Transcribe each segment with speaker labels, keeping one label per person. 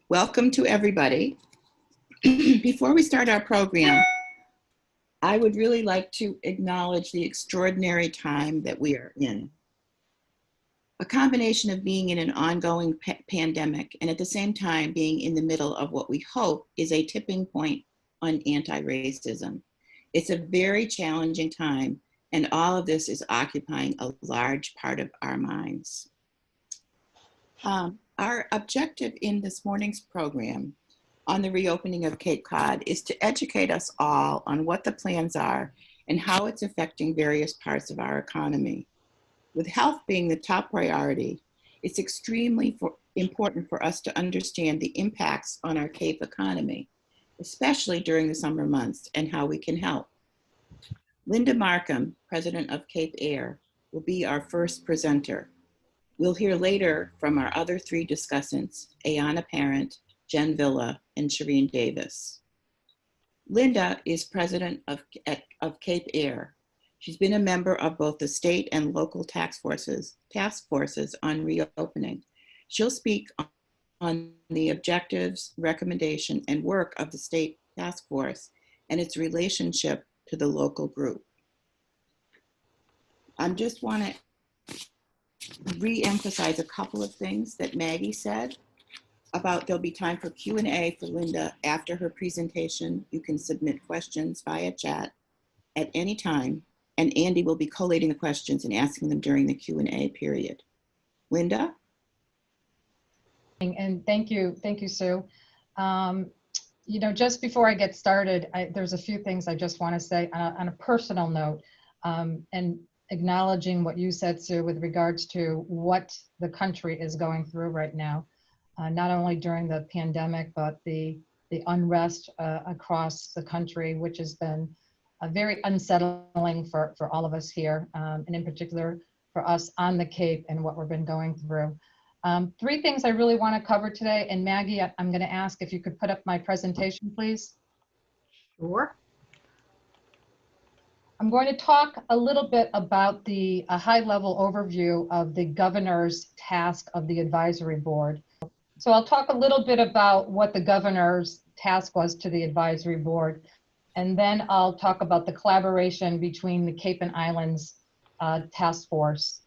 Speaker 1: Welcome to everybody. Before we start our program, I would really like to acknowledge the extraordinary time that we are in. A combination of being in an ongoing pandemic and at the same time being in the middle of what we hope is a tipping point on anti-racism. It's a very challenging time, and all of this is occupying a large part of our minds. Our objective in this morning's program on the reopening of Cape Cod is to educate us all on what the plans are and how it's affecting various parts of our economy. With health being the top priority, it's extremely important for us to understand the impacts on our Cape economy, especially during the summer months, and how we can help. Linda Markham, president of Cape Air, will be our first presenter. We'll hear later from our other three discussants, Ayana Parent, Jen Villa, and Shireen Davis. Linda is president of Cape Air. She's been a member of both the state and local task forces on reopening. She'll speak on the objectives, recommendation, and work of the state task force and its relationship to the local group. I just want to re-emphasize a couple of things that Maggie said about there'll be time for Q&A for Linda after her presentation. You can submit questions via chat at any time, and Andy will be collating the questions and asking them during the Q&A period. Linda?
Speaker 2: And thank you, Sue. You know, just before I get started, there's a few things I just want to say on a personal note, and acknowledging what you said, Sue, with regards to what the country is going through right now, not only during the pandemic, but the unrest across the country, which has been very unsettling for all of us here, and in particular for us on the Cape and what we've been going through. Three things I really want to cover today, and Maggie, I'm going to ask if you could put up my presentation, please.
Speaker 3: Sure.
Speaker 2: I'm going to talk a little bit about the high-level overview of the governor's task of the advisory board. So I'll talk a little bit about what the governor's task was to the advisory board, and then I'll talk about the collaboration between the Cape and Islands task force.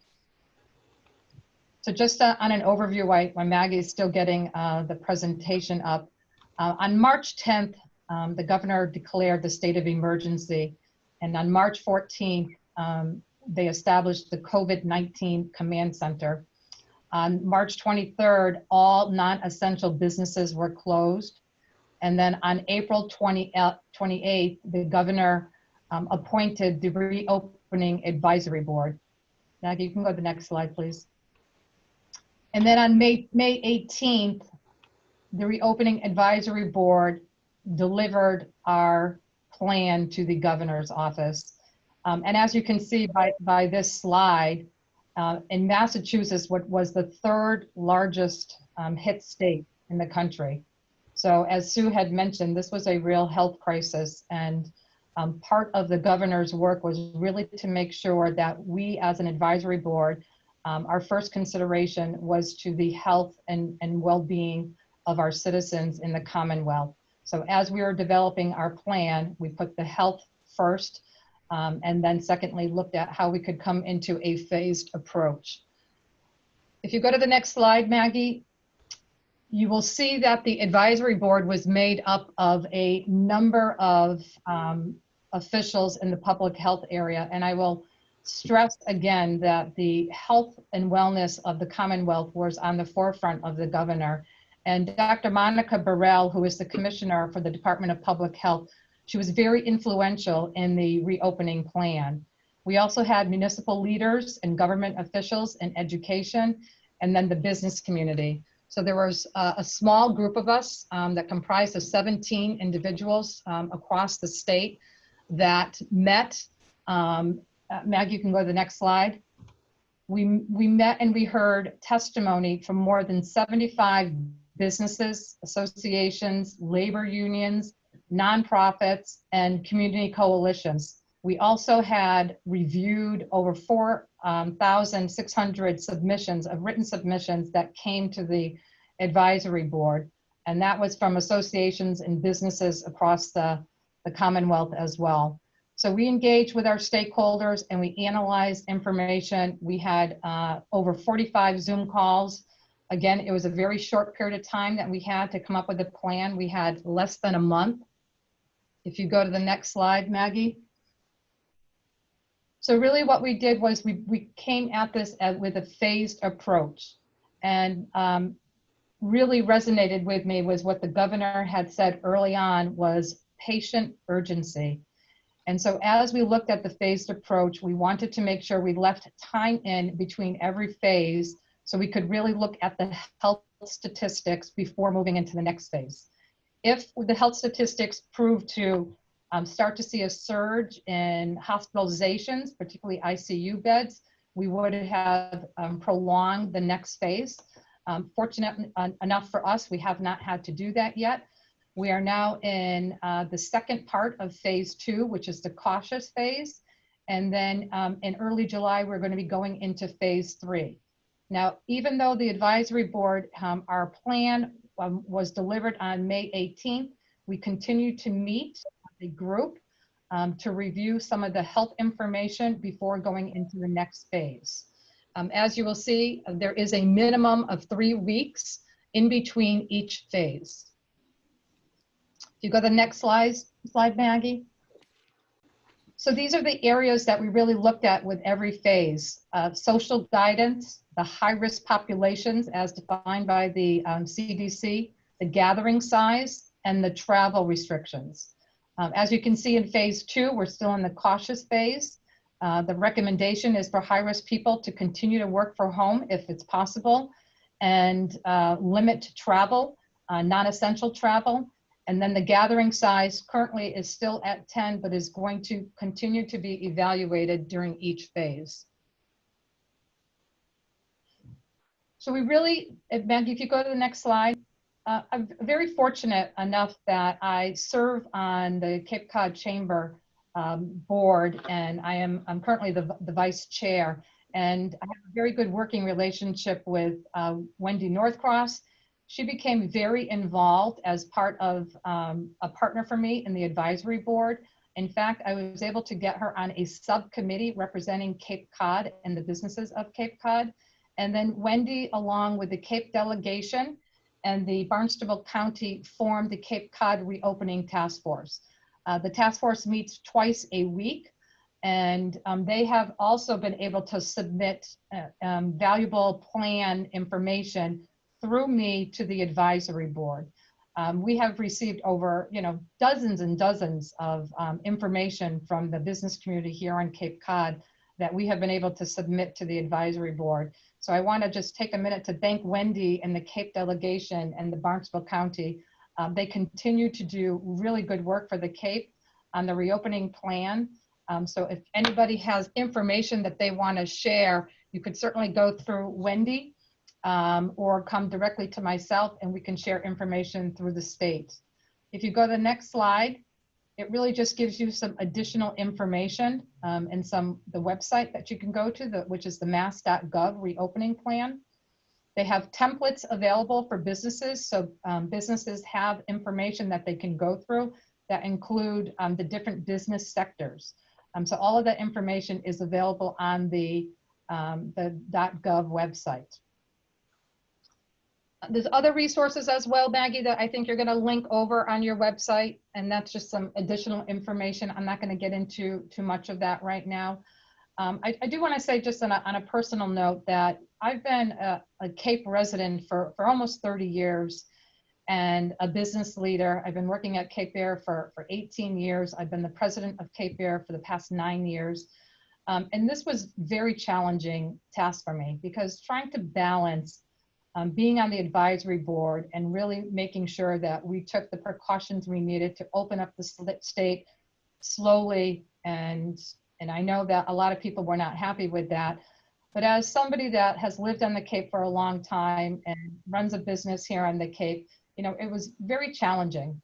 Speaker 2: So just on an overview, while Maggie is still getting the presentation up, on March 10th, the governor declared the state of emergency. And on March 14th, they established the COVID-19 Command Center. On March 23rd, all non-essential businesses were closed. And then on April 28th, the governor appointed the Reopening Advisory Board. Maggie, you can go to the next slide, please. And then on May 18th, the Reopening Advisory Board delivered our plan to the governor's office. And as you can see by this slide, in Massachusetts, what was the third largest hit state in the country. So as Sue had mentioned, this was a real health crisis, and part of the governor's work was really to make sure that we as an advisory board, our first consideration was to the health and well-being of our citizens in the Commonwealth. So as we were developing our plan, we put the health first, and then secondly, looked at how we could come into a phased approach. If you go to the next slide, Maggie, you will see that the advisory board was made up of a number of officials in the public health area. And I will stress again that the health and wellness of the Commonwealth was on the forefront of the governor. And Dr. Monica Burrell, who is the commissioner for the Department of Public Health, she was very influential in the reopening plan. We also had municipal leaders and government officials in education, and then the business community. So there was a small group of us that comprised of 17 individuals across the state that met. Maggie, you can go to the next slide. We met and we heard testimony from more than 75 businesses, associations, labor unions, nonprofits, and community coalitions. We also had reviewed over 4,600 submissions of written submissions that came to the advisory board. And that was from associations and businesses across the Commonwealth as well. So we engaged with our stakeholders and we analyzed information. We had over 45 Zoom calls. Again, it was a very short period of time that we had to come up with a plan. We had less than a month. If you go to the next slide, Maggie. So really what we did was we came at this with a phased approach. And really resonated with me was what the governor had said early on was patient urgency. And so as we looked at the phased approach, we wanted to make sure we left time in between every phase so we could really look at the health statistics before moving into the next phase. If the health statistics prove to start to see a surge in hospitalizations, particularly ICU beds, we would have prolonged the next phase. Fortunate enough for us, we have not had to do that yet. We are now in the second part of phase 2, which is the cautious phase. And then in early July, we're going to be going into phase 3. Now, even though the advisory board, our plan was delivered on May 18th, we continue to meet as a group to review some of the health information before going into the next phase. As you will see, there is a minimum of 3 weeks in between each phase. If you go to the next slide, Maggie. So these are the areas that we really looked at with every phase. Social guidance, the high-risk populations as defined by the CDC, the gathering size, and the travel restrictions. As you can see in phase 2, we're still in the cautious phase. The recommendation is for high-risk people to continue to work from home if it's possible and limit travel, non-essential travel. And then the gathering size currently is still at 10, but is going to continue to be evaluated during each phase. So we really, Maggie, if you go to the next slide, I'm very fortunate enough that I serve on the Cape Cod Chamber board, and I'm currently the vice chair, and I have a very good working relationship with Wendy Northcross. She became very involved as part of a partner for me in the advisory board. In fact, I was able to get her on a subcommittee representing Cape Cod and the businesses of Cape Cod. And then Wendy, along with the Cape delegation and the Barnstable County, formed the Cape Cod Reopening Task Force. The task force meets twice a week, and they have also been able to submit valuable plan information through me to the advisory board. We have received over, dozens and dozens of information from the business community here on Cape Cod that we have been able to submit to the advisory board. So I want to just take a minute to thank Wendy and the Cape delegation and the Barnstable County. They continue to do really good work for the Cape on the reopening plan. So if anybody has information that they want to share, you could certainly go through Wendy or come directly to myself, and we can share information through the state. If you go to the next slide, it really just gives you some additional information and the website that you can go to, which is the mass.gov reopening plan. They have templates available for businesses, so businesses have information that they can go through that include the different business sectors. So all of that information is available on the .gov website. There's other resources as well, Maggie, that I think you're going to link over on your website, and that's just some additional information. I'm not going to get into too much of that right now. I do want to say just on a personal note that I've been a Cape resident for almost 30 years and a business leader. I've been working at Cape Air for 18 years. I've been the president of Cape Air for the past 9 years. And this was very challenging task for me because trying to balance being on the advisory board and really making sure that we took the precautions we needed to open up the state slowly. And I know that a lot of people were not happy with that. But as somebody that has lived on the Cape for a long time and runs a business here on the Cape, it was very challenging.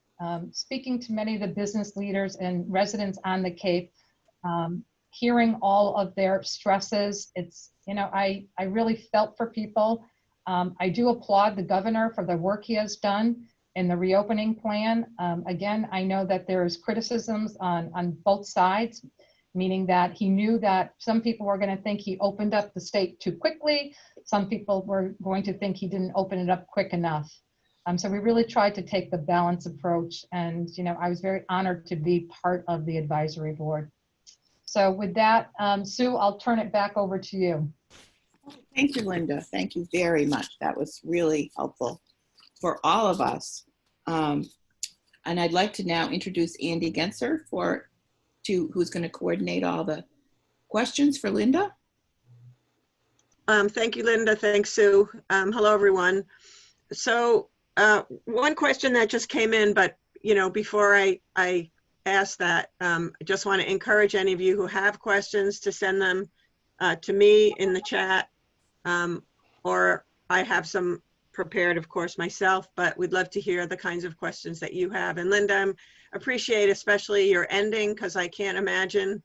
Speaker 2: Speaking to many of the business leaders and residents on the Cape, hearing all of their stresses, it's, I really felt for people. I do applaud the governor for the work he has done in the reopening plan. Again, I know that there's criticisms on both sides, meaning that he knew that some people were going to think he opened up the state too quickly. Some people were going to think he didn't open it up quick enough. So we really tried to take the balanced approach, and I was very honored to be part of the advisory board. So with that, Sue, I'll turn it back over to you.
Speaker 1: Thank you, Linda. Thank you very much. That was really helpful for all of us. And I'd like to now introduce Andy Genser who's going to coordinate all the questions for Linda.
Speaker 3: Thank you, Linda. Thanks, Sue. Hello, everyone. So one question that just came in, but before I ask that, I just want to encourage any of you who have questions to send them to me in the chat, or I have some prepared, of course, myself, but we'd love to hear the kinds of questions that you have. And Linda, I appreciate especially your ending, because I can't imagine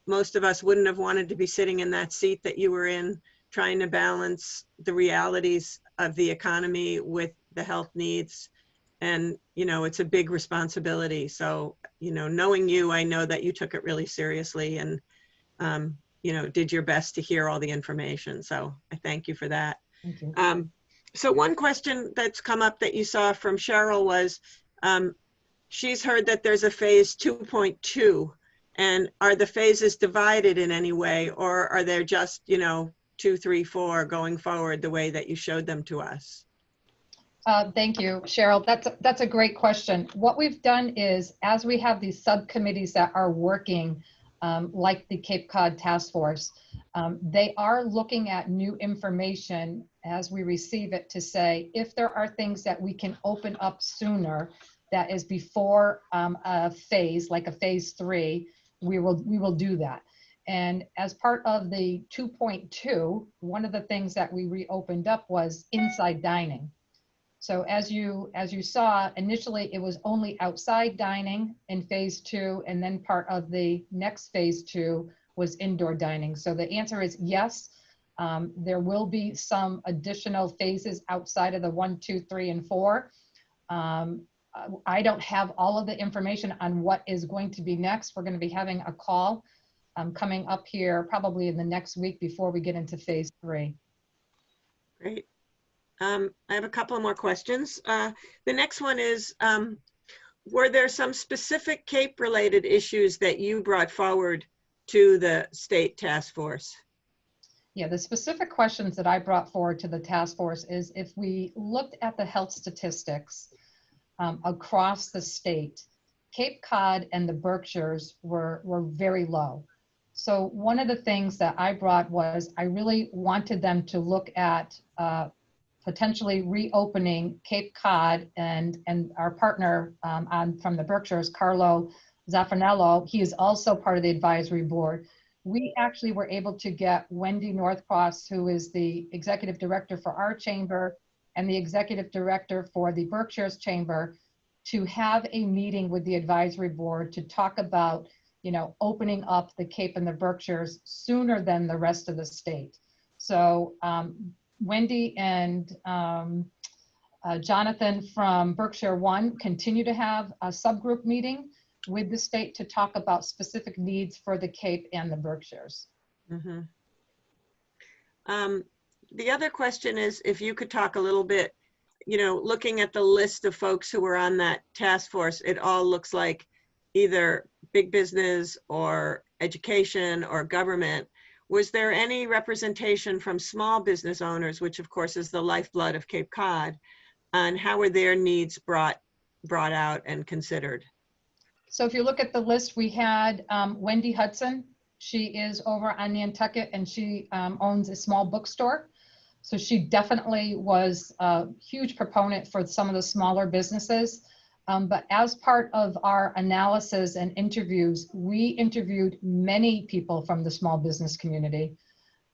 Speaker 3: most of us wouldn't have wanted to be sitting in that seat that you were in, trying to balance the realities of the economy with the health needs. And, it's a big responsibility. So, knowing you, I know that you took it really seriously and, did your best to hear all the information. So I thank you for that.
Speaker 2: Thank you.
Speaker 3: So one question that's come up that you saw from Cheryl was, she's heard that there's a phase 2.2, and are the phases divided in any way, or are there just, 2, 3, 4 going forward the way that you showed them to us?
Speaker 2: Thank you, Cheryl. That's a great question. What we've done is, as we have these subcommittees that are working, like the Cape Cod Task Force, they are looking at new information as we receive it to say if there are things that we can open up sooner that is before a phase, like a phase 3, we will do that. And as part of the 2.2, one of the things that we reopened up was inside dining. So as you saw, initially it was only outside dining in phase 2, and then part of the next phase 2 was indoor dining. So the answer is yes. There will be some additional phases outside of the 1, 2, 3, and 4. I don't have all of the information on what is going to be next. We're going to be having a call coming up here probably in the next week before we get into phase 3.
Speaker 3: Great. I have a couple more questions. The next one is, were there some specific CAPE related issues that you brought forward to the state task force?
Speaker 2: Yeah, the specific questions that I brought forward to the task force is, if we looked at the health statistics across the state, Cape Cod and the Berkshires were very low. So one of the things that I brought was, I really wanted them to look at potentially reopening Cape Cod, and our partner from the Berkshires, Carlo Zaffanello, he is also part of the advisory board. We actually were able to get Wendy Northcross, who is the executive director for our chamber and the executive director for the Berkshires chamber, to have a meeting with the advisory board to talk about, opening up the Cape and the Berkshires sooner than the rest of the state. So Wendy and Jonathan from Berkshire One continue to have a subgroup meeting with the state to talk about specific needs for the Cape and the Berkshires.
Speaker 3: Mm-hmm. The other question is, if you could talk a little bit, looking at the list of folks who were on that task force, it all looks like either big business or education or government. Was there any representation from small business owners, which of course is the lifeblood of Cape Cod, on how were their needs brought out and considered?
Speaker 2: So if you look at the list, we had Wendy Hudson. She is over on Nantucket, and she owns a small bookstore. So she definitely was a huge proponent for some of the smaller businesses. But as part of our analysis and interviews, we interviewed many people from the small business community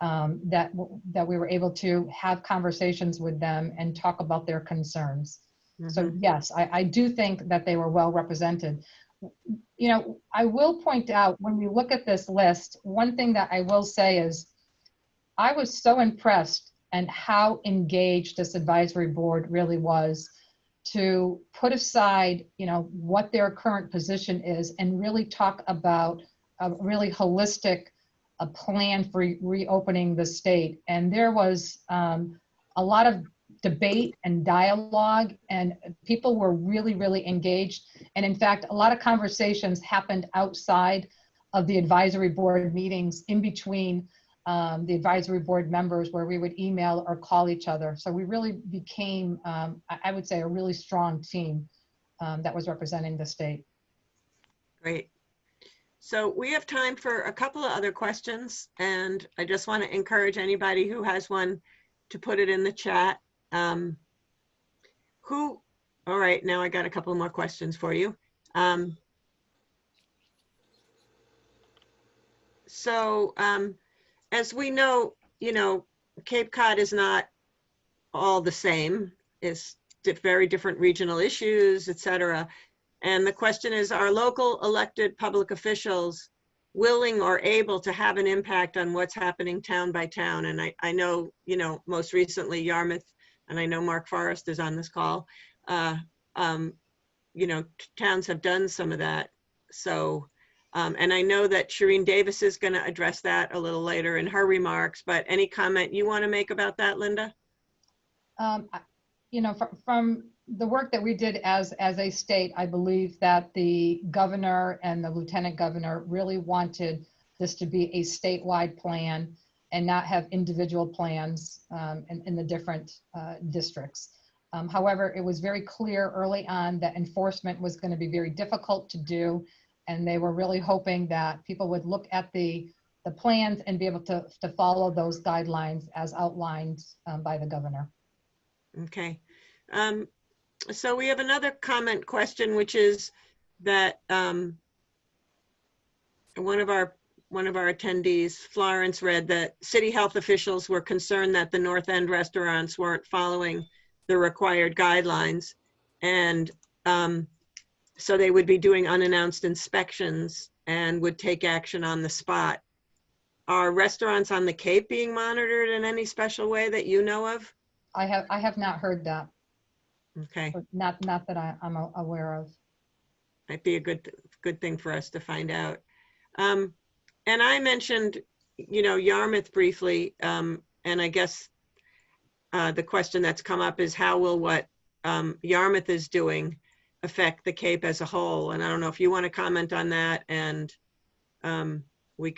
Speaker 2: that we were able to have conversations with them and talk about their concerns. Mm-hmm. So yes, I do think that they were well represented. I will point out, when we look at this list, one thing that I will say is, I was so impressed and how engaged this advisory board really was to put aside, what their current position is and really talk about a really holistic plan for reopening the state. And there was a lot of debate and dialogue, and people were really, really engaged. And in fact, a lot of conversations happened outside of the advisory board meetings, in between the advisory board members, where we would email or call each other. So we really became, I would say, a really strong team that was representing the state.
Speaker 3: Great. So we have time for a couple of other questions, and I just want to encourage anybody who has one to put it in the chat. All right, now I got a couple more questions for you. As we know, Cape Cod is not all the same. It's very different regional issues, et cetera. And the question is, are local elected public officials willing or able to have an impact on what's happening town by town? And I know, most recently Yarmouth, and I know Mark Forrest is on this call, towns have done some of that. So, and I know that Shireen Davis is going to address that a little later in her remarks, but any comment you want to make about that, Linda?
Speaker 2: From the work that we did as a state, I believe that the governor and the lieutenant governor really wanted this to be a statewide plan and not have individual plans in the different districts. However, it was very clear early on that enforcement was going to be very difficult to do, and they were really hoping that people would look at the plans and be able to follow those guidelines as outlined by the governor.
Speaker 3: Okay. So we have another comment question, which is that one of our attendees, Florence, read that city health officials were concerned that the North End restaurants weren't following the required guidelines, and so they would be doing unannounced inspections and would take action on the spot. Are restaurants on the Cape being monitored in any special way that you know of?
Speaker 2: I have not heard that.
Speaker 3: Okay.
Speaker 2: Not that I'm aware of.
Speaker 3: Might be a good thing for us to find out. And I mentioned, Yarmouth briefly, and I guess the question that's come up is, how will what Yarmouth is doing affect the Cape as a whole? And I don't know if you want to comment on that. And we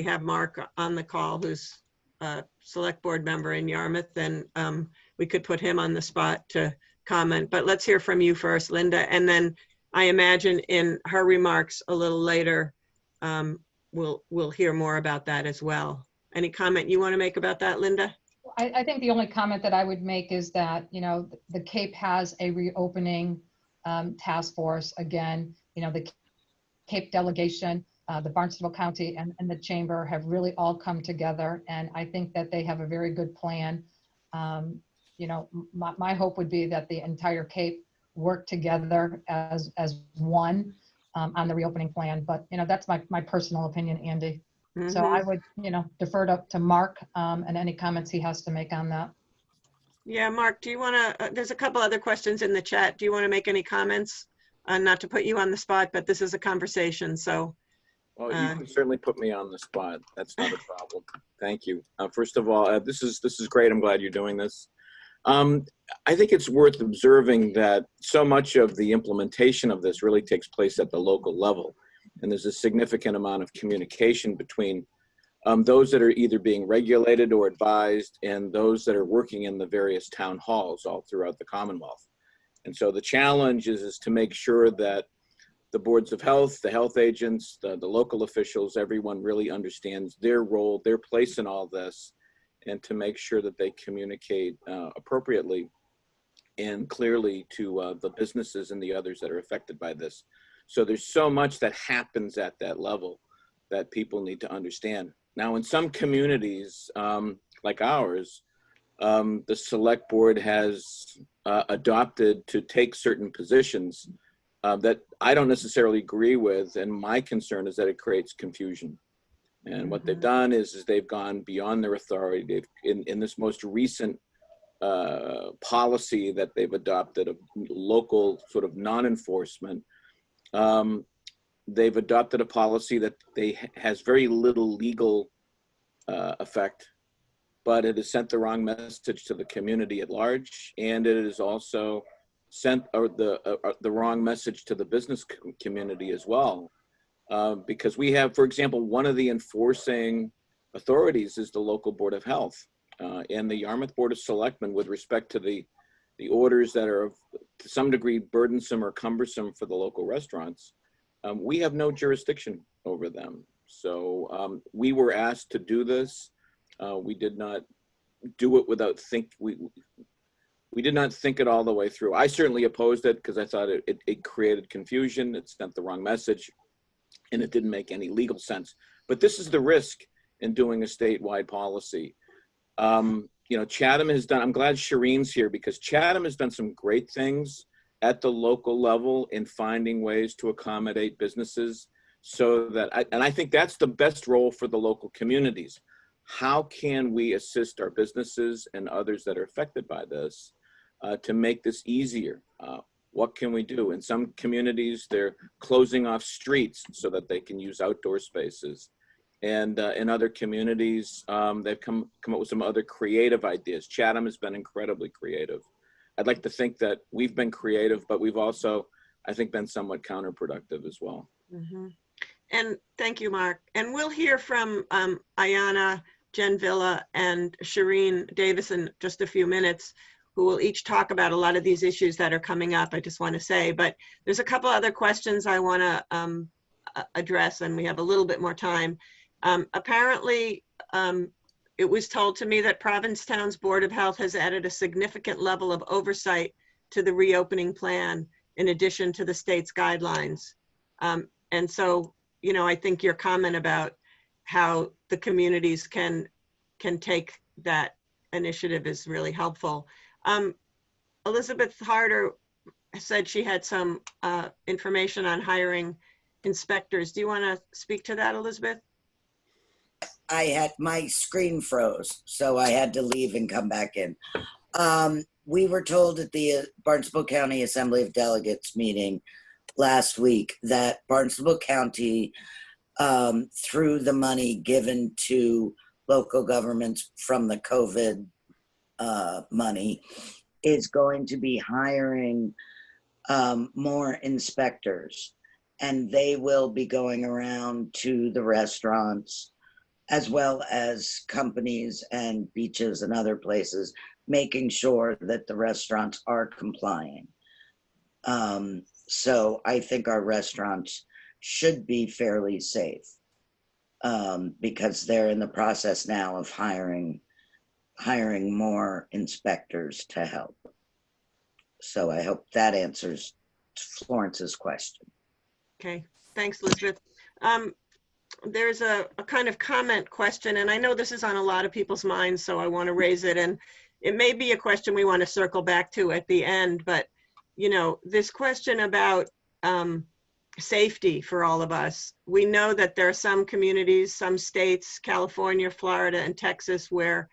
Speaker 3: have Mark on the call, who's a select board member in Yarmouth, and we could put him on the spot to comment. But let's hear from you first, Linda, and then I imagine in her remarks a little later, we'll hear more about that as well. Any comment you want to make about that, Linda?
Speaker 2: I think the only comment that I would make is that, the Cape has a reopening task force. Again, the Cape delegation, the Barnstable County and the Chamber have really all come together, and I think that they have a very good plan. My hope would be that the entire Cape work together as one on the reopening plan. But, that's my personal opinion, Andy. Mm-hmm. So I would, defer to Mark and any comments he has to make on that.
Speaker 3: Yeah, Mark, do you want to, there's a couple other questions in the chat. Do you want to make any comments? Not to put you on the spot, but this is a conversation, so.
Speaker 4: Well, you can certainly put me on the spot. That's not a problem. Thank you. First of all, this is great. I'm glad you're doing this. I think it's worth observing that so much of the implementation of this really takes place at the local level. And there's a significant amount of communication between those that are either being regulated or advised and those that are working in the various town halls all throughout the Commonwealth. And so the challenge is to make sure that the boards of health, the health agents, the local officials, everyone really understands their role, their place in all this, and to make sure that they communicate appropriately and clearly to the businesses and the others that are affected by this. So there's so much that happens at that level that people need to understand. Now, in some communities like ours, the select board has adopted to take certain positions that I don't necessarily agree with, and my concern is that it creates confusion. And what they've done is they've gone beyond their authority. They've in this most recent policy that they've adopted of local sort of non-enforcement. They've adopted a policy that has very little legal effect, but it has sent the wrong message to the community at large, and it has also sent the wrong message to the business community as well. Because we have, for example, one of the enforcing authorities is the local Board of Health, and the Yarmouth Board of Selectmen, with respect to the orders that are to some degree burdensome or cumbersome for the local restaurants. We have no jurisdiction over them. So we were asked to do this. We did not do it without we did not think it all the way through. I certainly opposed it because I thought it created confusion. It sent the wrong message, and it didn't make any legal sense. But this is the risk in doing a statewide policy. You know, Chatham has done, I'm glad Shireen's here, because Chatham has done some great things at the local level in finding ways to accommodate businesses so that, and I think that's the best role for the local communities. How can we assist our businesses and others that are affected by this to make this easier? What can we do? In some communities, they're closing off streets so that they can use outdoor spaces. And in other communities, they've come up with some other creative ideas. Chatham has been incredibly creative. I'd like to think that we've been creative, but we've also, I think, been somewhat counterproductive as well.
Speaker 3: Mm-hmm. And thank you, Mark. And we'll hear from Ayanna, Jen Villa, and Shireen Davis in just a few minutes, who will each talk about a lot of these issues that are coming up, I just want to say. But there's a couple other questions I want to address, and we have a little bit more time. Apparently, it was told to me that Provincetown's Board of Health has added a significant level of oversight to the reopening plan in addition to the state's guidelines. And so, you know, I think your comment about how the communities can take that initiative is really helpful. Elizabeth Harder said she had some information on hiring inspectors. Do you want to speak to that, Elizabeth?
Speaker 5: I had my screen froze, so I had to leave and come back in. We were told at the Barnstable County Assembly of Delegates meeting last week that Barnstable County, through the money given to local governments from the COVID money, is going to be hiring more inspectors, and they will be going around to the restaurants as well as companies and beaches and other places, making sure that the restaurants are complying. So I think our restaurants should be fairly safe because they're in the process now of hiring more inspectors to help. So I hope that answers Florence's question.
Speaker 3: Okay, thanks, Elizabeth. There's a kind of comment question, and I know this is on a lot of people's minds, so I want to raise it. And it may be a question we want to circle back to at the end, but you know, this question about safety for all of us. We know that there are some communities, some states, California, Florida, and Texas, where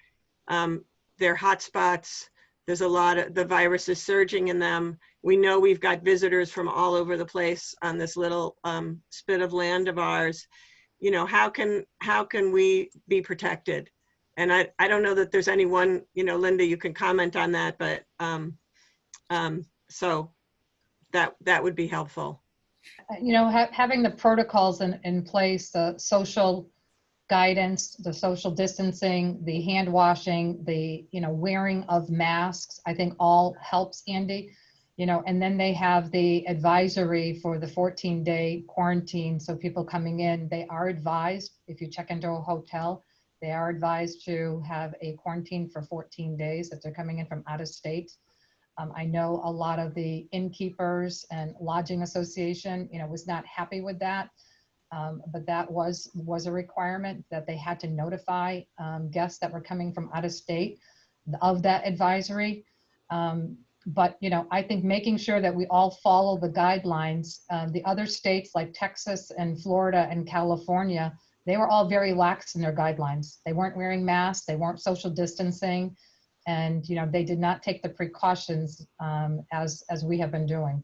Speaker 3: they're hotspots. There's a lot of, the virus is surging in them. We know we've got visitors from all over the place on this little spit of land of ours. You know, how can we be protected? And I don't know that there's anyone, you know, Linda, you can comment on that, but so that would be helpful.
Speaker 2: You know, having the protocols in place, the social guidance, the social distancing, the hand washing, the, you know, wearing of masks, I think all helps, Andy. You know, and then they have the advisory for the 14-day quarantine. So people coming in, they are advised, if you check into a hotel, they are advised to have a quarantine for 14 days if they're coming in from out of state. I know a lot of the innkeepers and lodging association, you know, was not happy with that. But that was a requirement that they had to notify guests that were coming from out of state of that advisory. But, you know, I think making sure that we all follow the guidelines, the other states like Texas and Florida and California, they were all very lax in their guidelines. They weren't wearing masks, they weren't social distancing, and they did not take the precautions as we have been doing.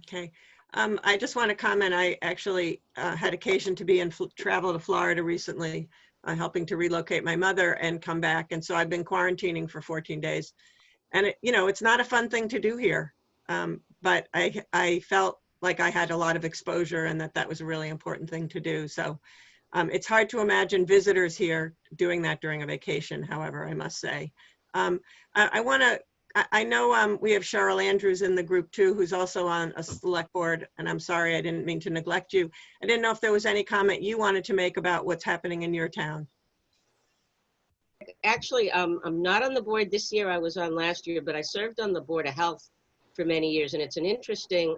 Speaker 3: Okay. I just want to comment. I actually had occasion to be in travel to Florida recently, helping to relocate my mother and come back. And so I've been quarantining for 14 days. And it's not a fun thing to do here. But I felt like I had a lot of exposure and that was a really important thing to do. So it's hard to imagine visitors here doing that during a vacation, however, I must say. I know we have Cheryl Andrews in the group too, who's also on a select board, and I'm sorry, I didn't mean to neglect you. I didn't know if there was any comment you wanted to make about what's happening in your town.
Speaker 6: Actually, I'm not on the board this year. I was on last year, but I served on the Board of Health for many years, and it's an interesting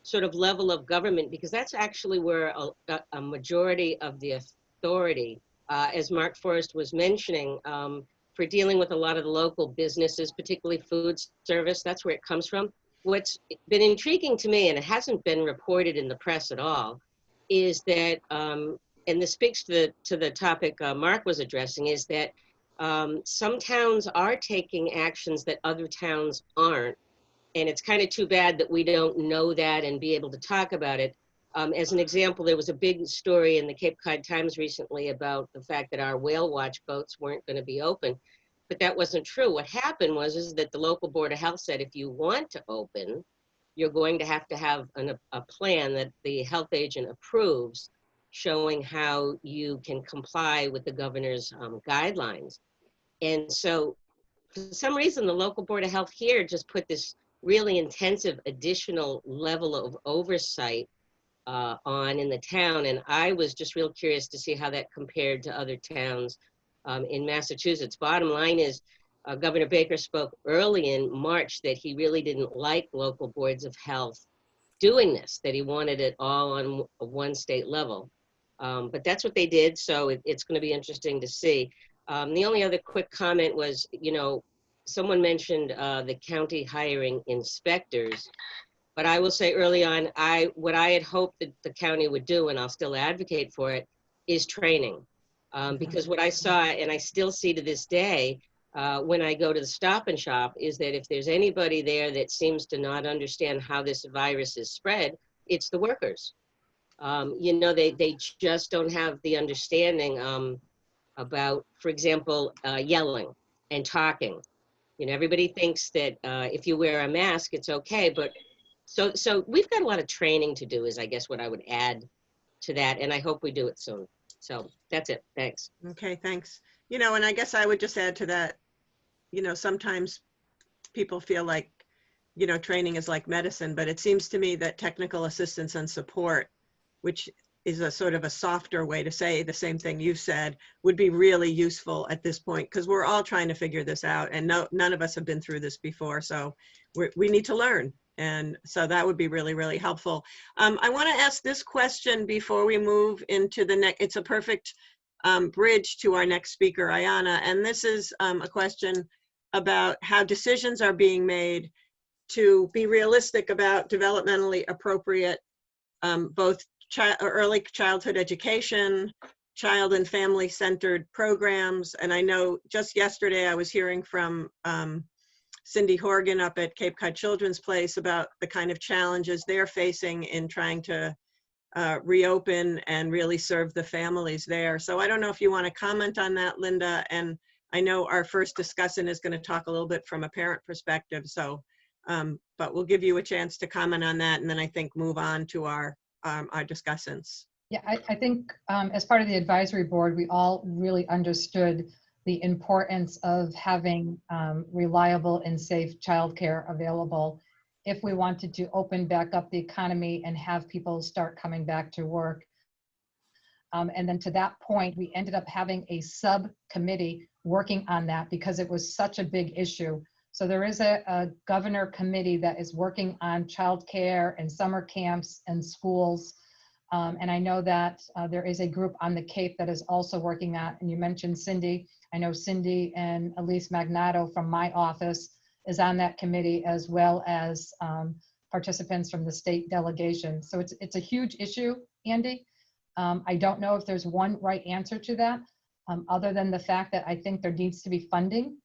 Speaker 6: sort of level of government, because that's actually where a majority of the authority, as Mark Forrest was mentioning, for dealing with a lot of the local businesses, particularly food service, that's where it comes from. What's been intriguing to me, and it hasn't been reported in the press at all, is that, and this speaks to the topic Mark was addressing, is that some towns are taking actions that other towns aren't. And it's kind of too bad that we don't know that and be able to talk about it. As an example, there was a big story in the Cape Cod Times recently about the fact that our whale watch boats weren't going to be open, but that wasn't true. What happened is that the local Board of Health said, if you want to open, you're going to have a plan that the health agent approves, showing how you can comply with the governor's guidelines. And so for some reason, the local Board of Health here just put this really intensive additional level of oversight on in the town. And I was just real curious to see how that compared to other towns in Massachusetts. Bottom line is, Governor Baker spoke early in March that he really didn't like local boards of health doing this, that he wanted it all on one state level. But that's what they did, so it's going to be interesting to see. The only other quick comment was, someone mentioned the county hiring inspectors, but I will say early on, what I had hoped that the county would do, and I'll still advocate for it, is training. Because what I saw, and I still see to this day, when I go to the Stop and Shop, is that if there's anybody there that seems to not understand how this virus is spread, it's the workers. They just don't have the understanding about, for example, yelling and talking. Everybody thinks that if you wear a mask, it's okay, but so we've got a lot of training to do, is I guess what I would add to that, and I hope we do it soon. So that's it. Thanks.
Speaker 3: Okay, thanks. And I guess I would just add to that, sometimes people feel like, training is like medicine, but it seems to me that technical assistance and support, which is a sort of a softer way to say the same thing you said, would be really useful at this point, because we're all trying to figure this out, and none of us have been through this before, so we need to learn. And so that would be really, really helpful. I want to ask this question before we move into the next. It's a perfect bridge to our next speaker, Ayanna, and this is a question about how decisions are being made to be realistic about developmentally appropriate both early childhood education, child and family centered programs. And I know just yesterday I was hearing from Cindy Horgan up at Cape Cod Children's Place about the kind of challenges they're facing in trying to reopen and really serve the families there. So I don't know if you want to comment on that, Linda. And I know our first discussant is going to talk a little bit from a parent perspective. So, but we'll give you a chance to comment on that, and then I think move on to our discussants.
Speaker 2: Yeah, I think as part of the advisory board, we all really understood the importance of having reliable and safe childcare available if we wanted to open back up the economy and have people start coming back to work. And then to that point, we ended up having a subcommittee working on that because it was such a big issue. So there is a governor committee that is working on childcare and summer camps and schools. And I know that there is a group on the Cape that is also working on, and you mentioned Cindy. I know Cindy and Elise Magnato from my office is on that committee, as well as participants from the state delegation. So it's a huge issue, Andy. I don't know if there's one right answer to that, other than the fact that I think there needs to be funding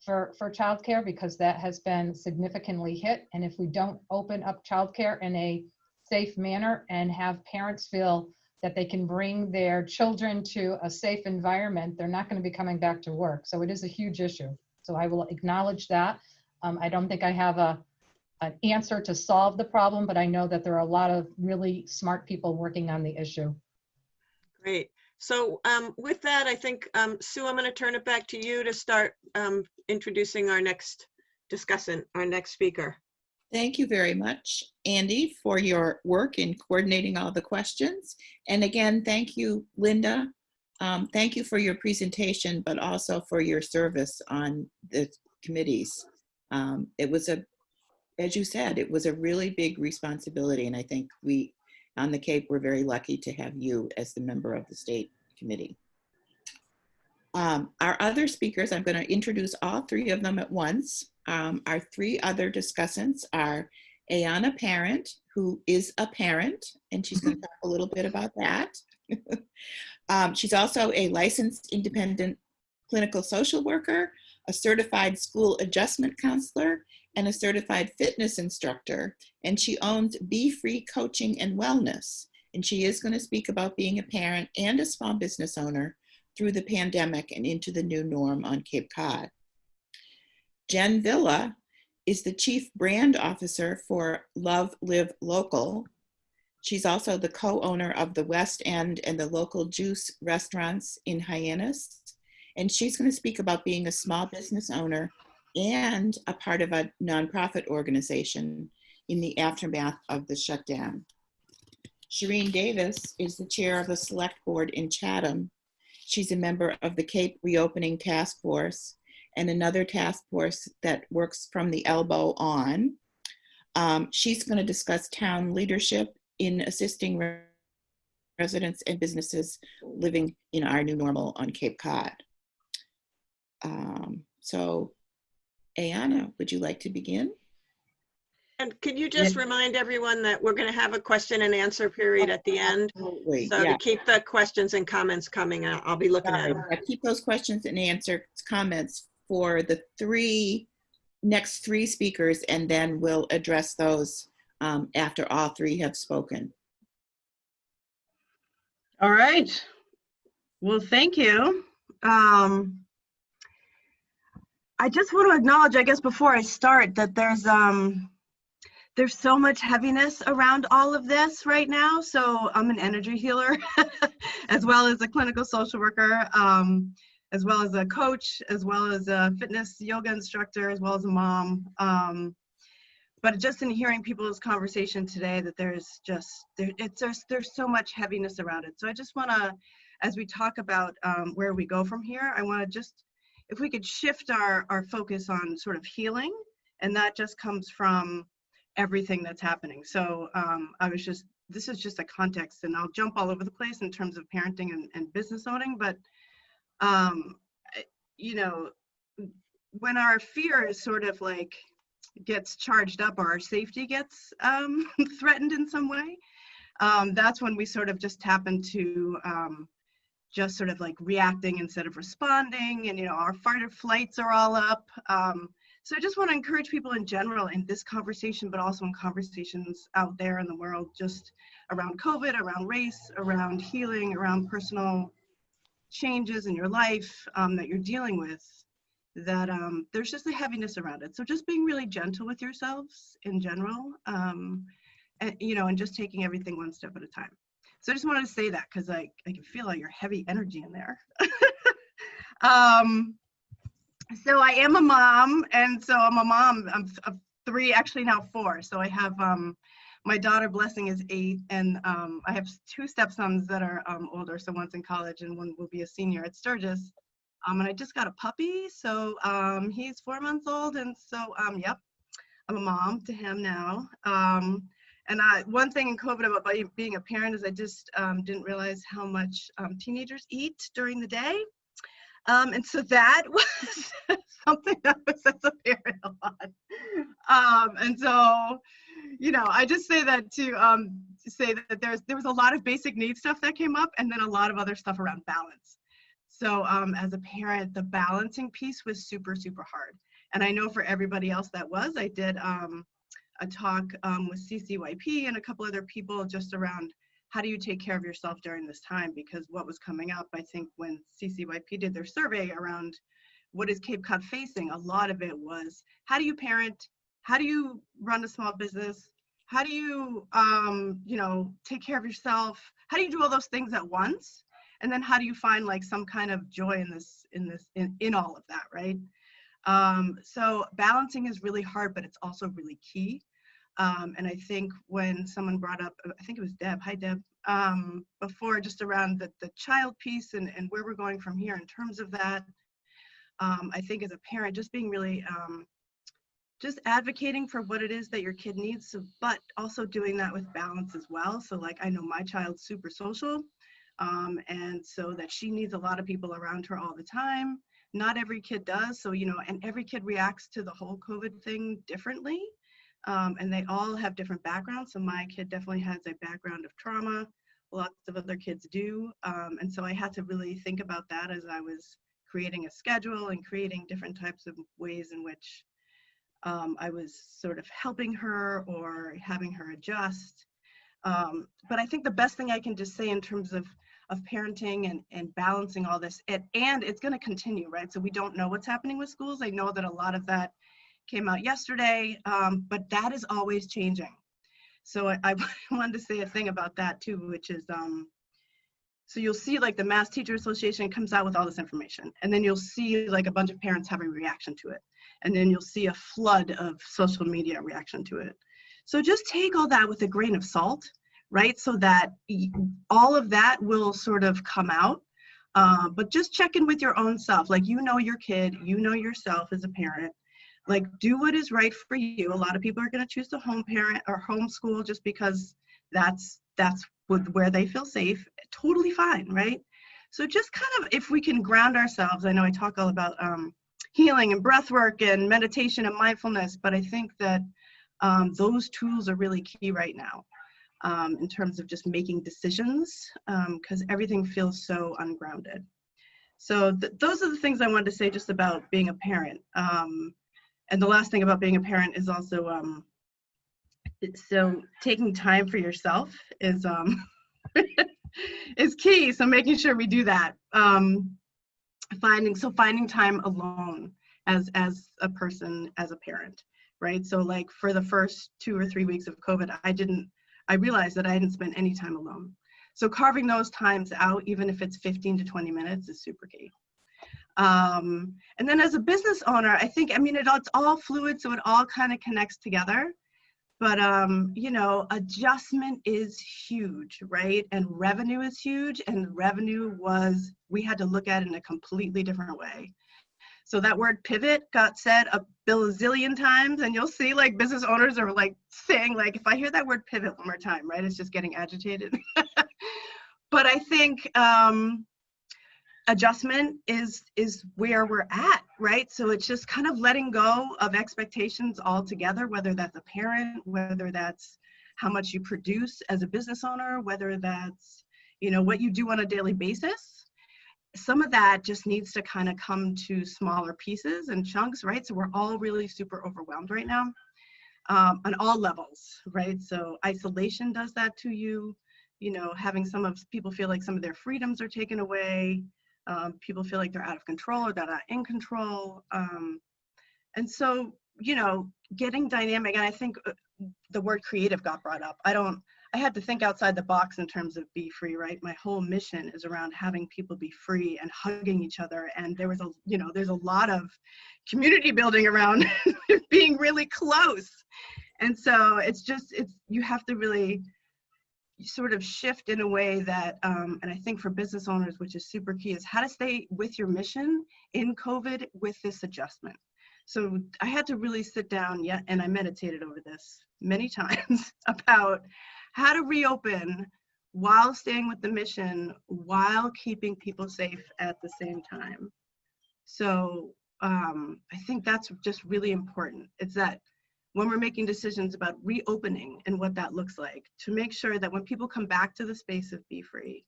Speaker 2: for childcare, because that has been significantly hit. And if we don't open up childcare in a safe manner and have parents feel that they can bring their children to a safe environment, they're not going to be coming back to work. So it is a huge issue. So I will acknowledge that. I don't think I have an answer to solve the problem, but I know that there are a lot of really smart people working on the issue.
Speaker 3: Great. So with that, I think, Sue, I'm going to turn it back to you to start introducing our next discussant, our next speaker.
Speaker 1: Thank you very much, Andy, for your work in coordinating all the questions. And again, thank you, Linda. Thank you for your presentation, but also for your service on the committees. It was as you said, it was a really big responsibility. And I think we on the Cape, we're very lucky to have you as the member of the state committee. Our other speakers, I'm going to introduce all three of them at once. Our three other discussants are Ayana Parent, who is a parent, and she's going to talk a little bit about that. She's also a licensed independent clinical social worker, a certified school adjustment counselor, and a certified fitness instructor. And she owns Be Free Coaching and Wellness. And she is going to speak about being a parent and a small business owner through the pandemic and into the new norm on Cape Cod. Jen Villa is the Chief Brand Officer for Love Live Local. She's also the co-owner of the West End and the local juice restaurants in Hyannis. And she's going to speak about being a small business owner and a part of a nonprofit organization in the aftermath of the shutdown. Shireen Davis is the chair of a select board in Chatham. She's a member of the Cape Reopening Task Force and another task force that works from the elbow on. She's going to discuss town leadership in assisting residents and businesses living in our new normal on Cape Cod. So, Ayana, would you like to begin?
Speaker 3: And could you just remind everyone that we're going to have a question and answer period at the end?
Speaker 1: Absolutely,
Speaker 3: So
Speaker 1: yeah.
Speaker 3: to keep the questions and comments coming, I'll be looking at them.
Speaker 1: Keep those questions and answer comments for the next three speakers, and then we'll address those after all three have spoken.
Speaker 7: All right. Well, thank you. I just want to acknowledge, I guess, before I start, that there's so much heaviness around all of this right now. So I'm an energy healer, as well as a clinical social worker, as well as a coach, as well as a fitness yoga instructor, as well as a mom. But just in hearing people's conversation today, that there's so much heaviness around it. So I just want to, as we talk about where we go from here, I want to just, if we could shift our focus on sort of healing, and that just comes from everything that's happening. So this is just a context, and I'll jump all over the place in terms of parenting and business owning, but you know, when our fear is sort of like gets charged up, or our safety gets threatened in some way, that's when we sort of just tap into just sort of like reacting instead of responding, and our fight or flights are all up. So I just want to encourage people in general in this conversation, but also in conversations out there in the world, just around COVID, around race, around healing, around personal changes in your life that you're dealing with, that there's just a heaviness around it. So just being really gentle with yourselves in general, and just taking everything one step at a time. So I just wanted to say that, because I can feel all your heavy energy in there. So I am a mom, and so I'm a mom of three, actually now four. So I have my daughter Blessing is 8, and I have 2 stepsons that are older. So one's in college and one will be a senior at Sturgis. And I just got a puppy, so he's 4 months old, and so yep, I'm a mom to him now. And one thing in COVID about being a parent is I just didn't realize how much teenagers eat during the day. And so that was something that was as a parent a lot. And so, you know, I just say that to say that there was a lot of basic needs stuff that came up, and then a lot of other stuff around balance. So as a parent, the balancing piece was super, super hard. And I know for everybody else that was, I did a talk with CCYP and a couple other people just around how do you take care of yourself during this time? Because what was coming up, I think when CCYP did their survey around what is Cape Cod facing, a lot of it was, how do you parent? How do you run a small business? How do you, you know, take care of yourself? How do you do all those things at once? And then how do you find like some kind of joy in all of that, right? So balancing is really hard, but it's also really key. And I think when someone brought up, I think it was Deb, hi Deb, before, just around the child piece and where we're going from here in terms of that, I think as a parent, just being really, just advocating for what it is that your kid needs, but also doing that with balance as well. So like, I know my child's super social, and so that she needs a lot of people around her all the time. Not every kid does. So, you know, and every kid reacts to the whole COVID thing differently. And they all have different backgrounds. So my kid definitely has a background of trauma. Lots of other kids do. And so I had to really think about that as I was creating a schedule and creating different types of ways in which I was sort of helping her or having her adjust. But I think the best thing I can just say in terms of parenting and balancing all this, and it's going to continue, right? So we don't know what's happening with schools. I know that a lot of that came out yesterday, but that is always changing. So I wanted to say a thing about that too, which is, so you'll see like the Mass Teacher Association comes out with all this information, and then you'll see like a bunch of parents having a reaction to it. And then you'll see a flood of social media reaction to it. So just take all that with a grain of salt, right? So that all of that will sort of come out. But just check in with your own self. Like, you know your kid, you know yourself as a parent. Like, do what is right for you. A lot of people are going to choose to home parent or homeschool just because that's where they feel safe. Totally fine, right? So just kind of, if we can ground ourselves, I know I talk all about healing and breath work and meditation and mindfulness, but I think that those tools are really key right now in terms of just making decisions, because everything feels so ungrounded. So those are the things I wanted to say just about being a parent. And the last thing about being a parent is also, so taking time for yourself is is key. So making sure we do that. Finding time alone as a person, as a parent, right? So like for the first 2 or 3 weeks of COVID, I realized that I hadn't spent any time alone. So carving those times out, even if it's 15 to 20 minutes, is super key. And then as a business owner, I think, I mean, it's all fluid, so it all kind of connects together. But, you know, adjustment is huge, right? And revenue is huge. And revenue we had to look at it in a completely different way. So that word pivot got said a bazillion times, and you'll see like business owners are like saying, like, if I hear that word pivot one more time, right, it's just getting agitated. But I think adjustment is where we're at, right? So it's just kind of letting go of expectations altogether, whether that's a parent, whether that's how much you produce as a business owner, whether that's, you know, what you do on a daily basis. Some of that just needs to kind of come to smaller pieces and chunks, right? So we're all really super overwhelmed right now on all levels, right? So isolation does that to you, you know, having people feel like some of their freedoms are taken away. People feel like they're out of control or they're not in control. And so, you know, getting dynamic, and I think the word creative got brought up. I had to think outside the box in terms of be free, right? My whole mission is around having people be free and hugging each other. And there's a lot of community building around being really close. And so you have to really sort of shift in a way that, and I think for business owners, which is super key, is how to stay with your mission in COVID with this adjustment. So I had to really sit down, and I meditated over this many times about how to reopen while staying with the mission, while keeping people safe at the same time. So I think that's just really important. It's that when we're making decisions about reopening and what that looks like, to make sure that when people come back to the space of Be Free,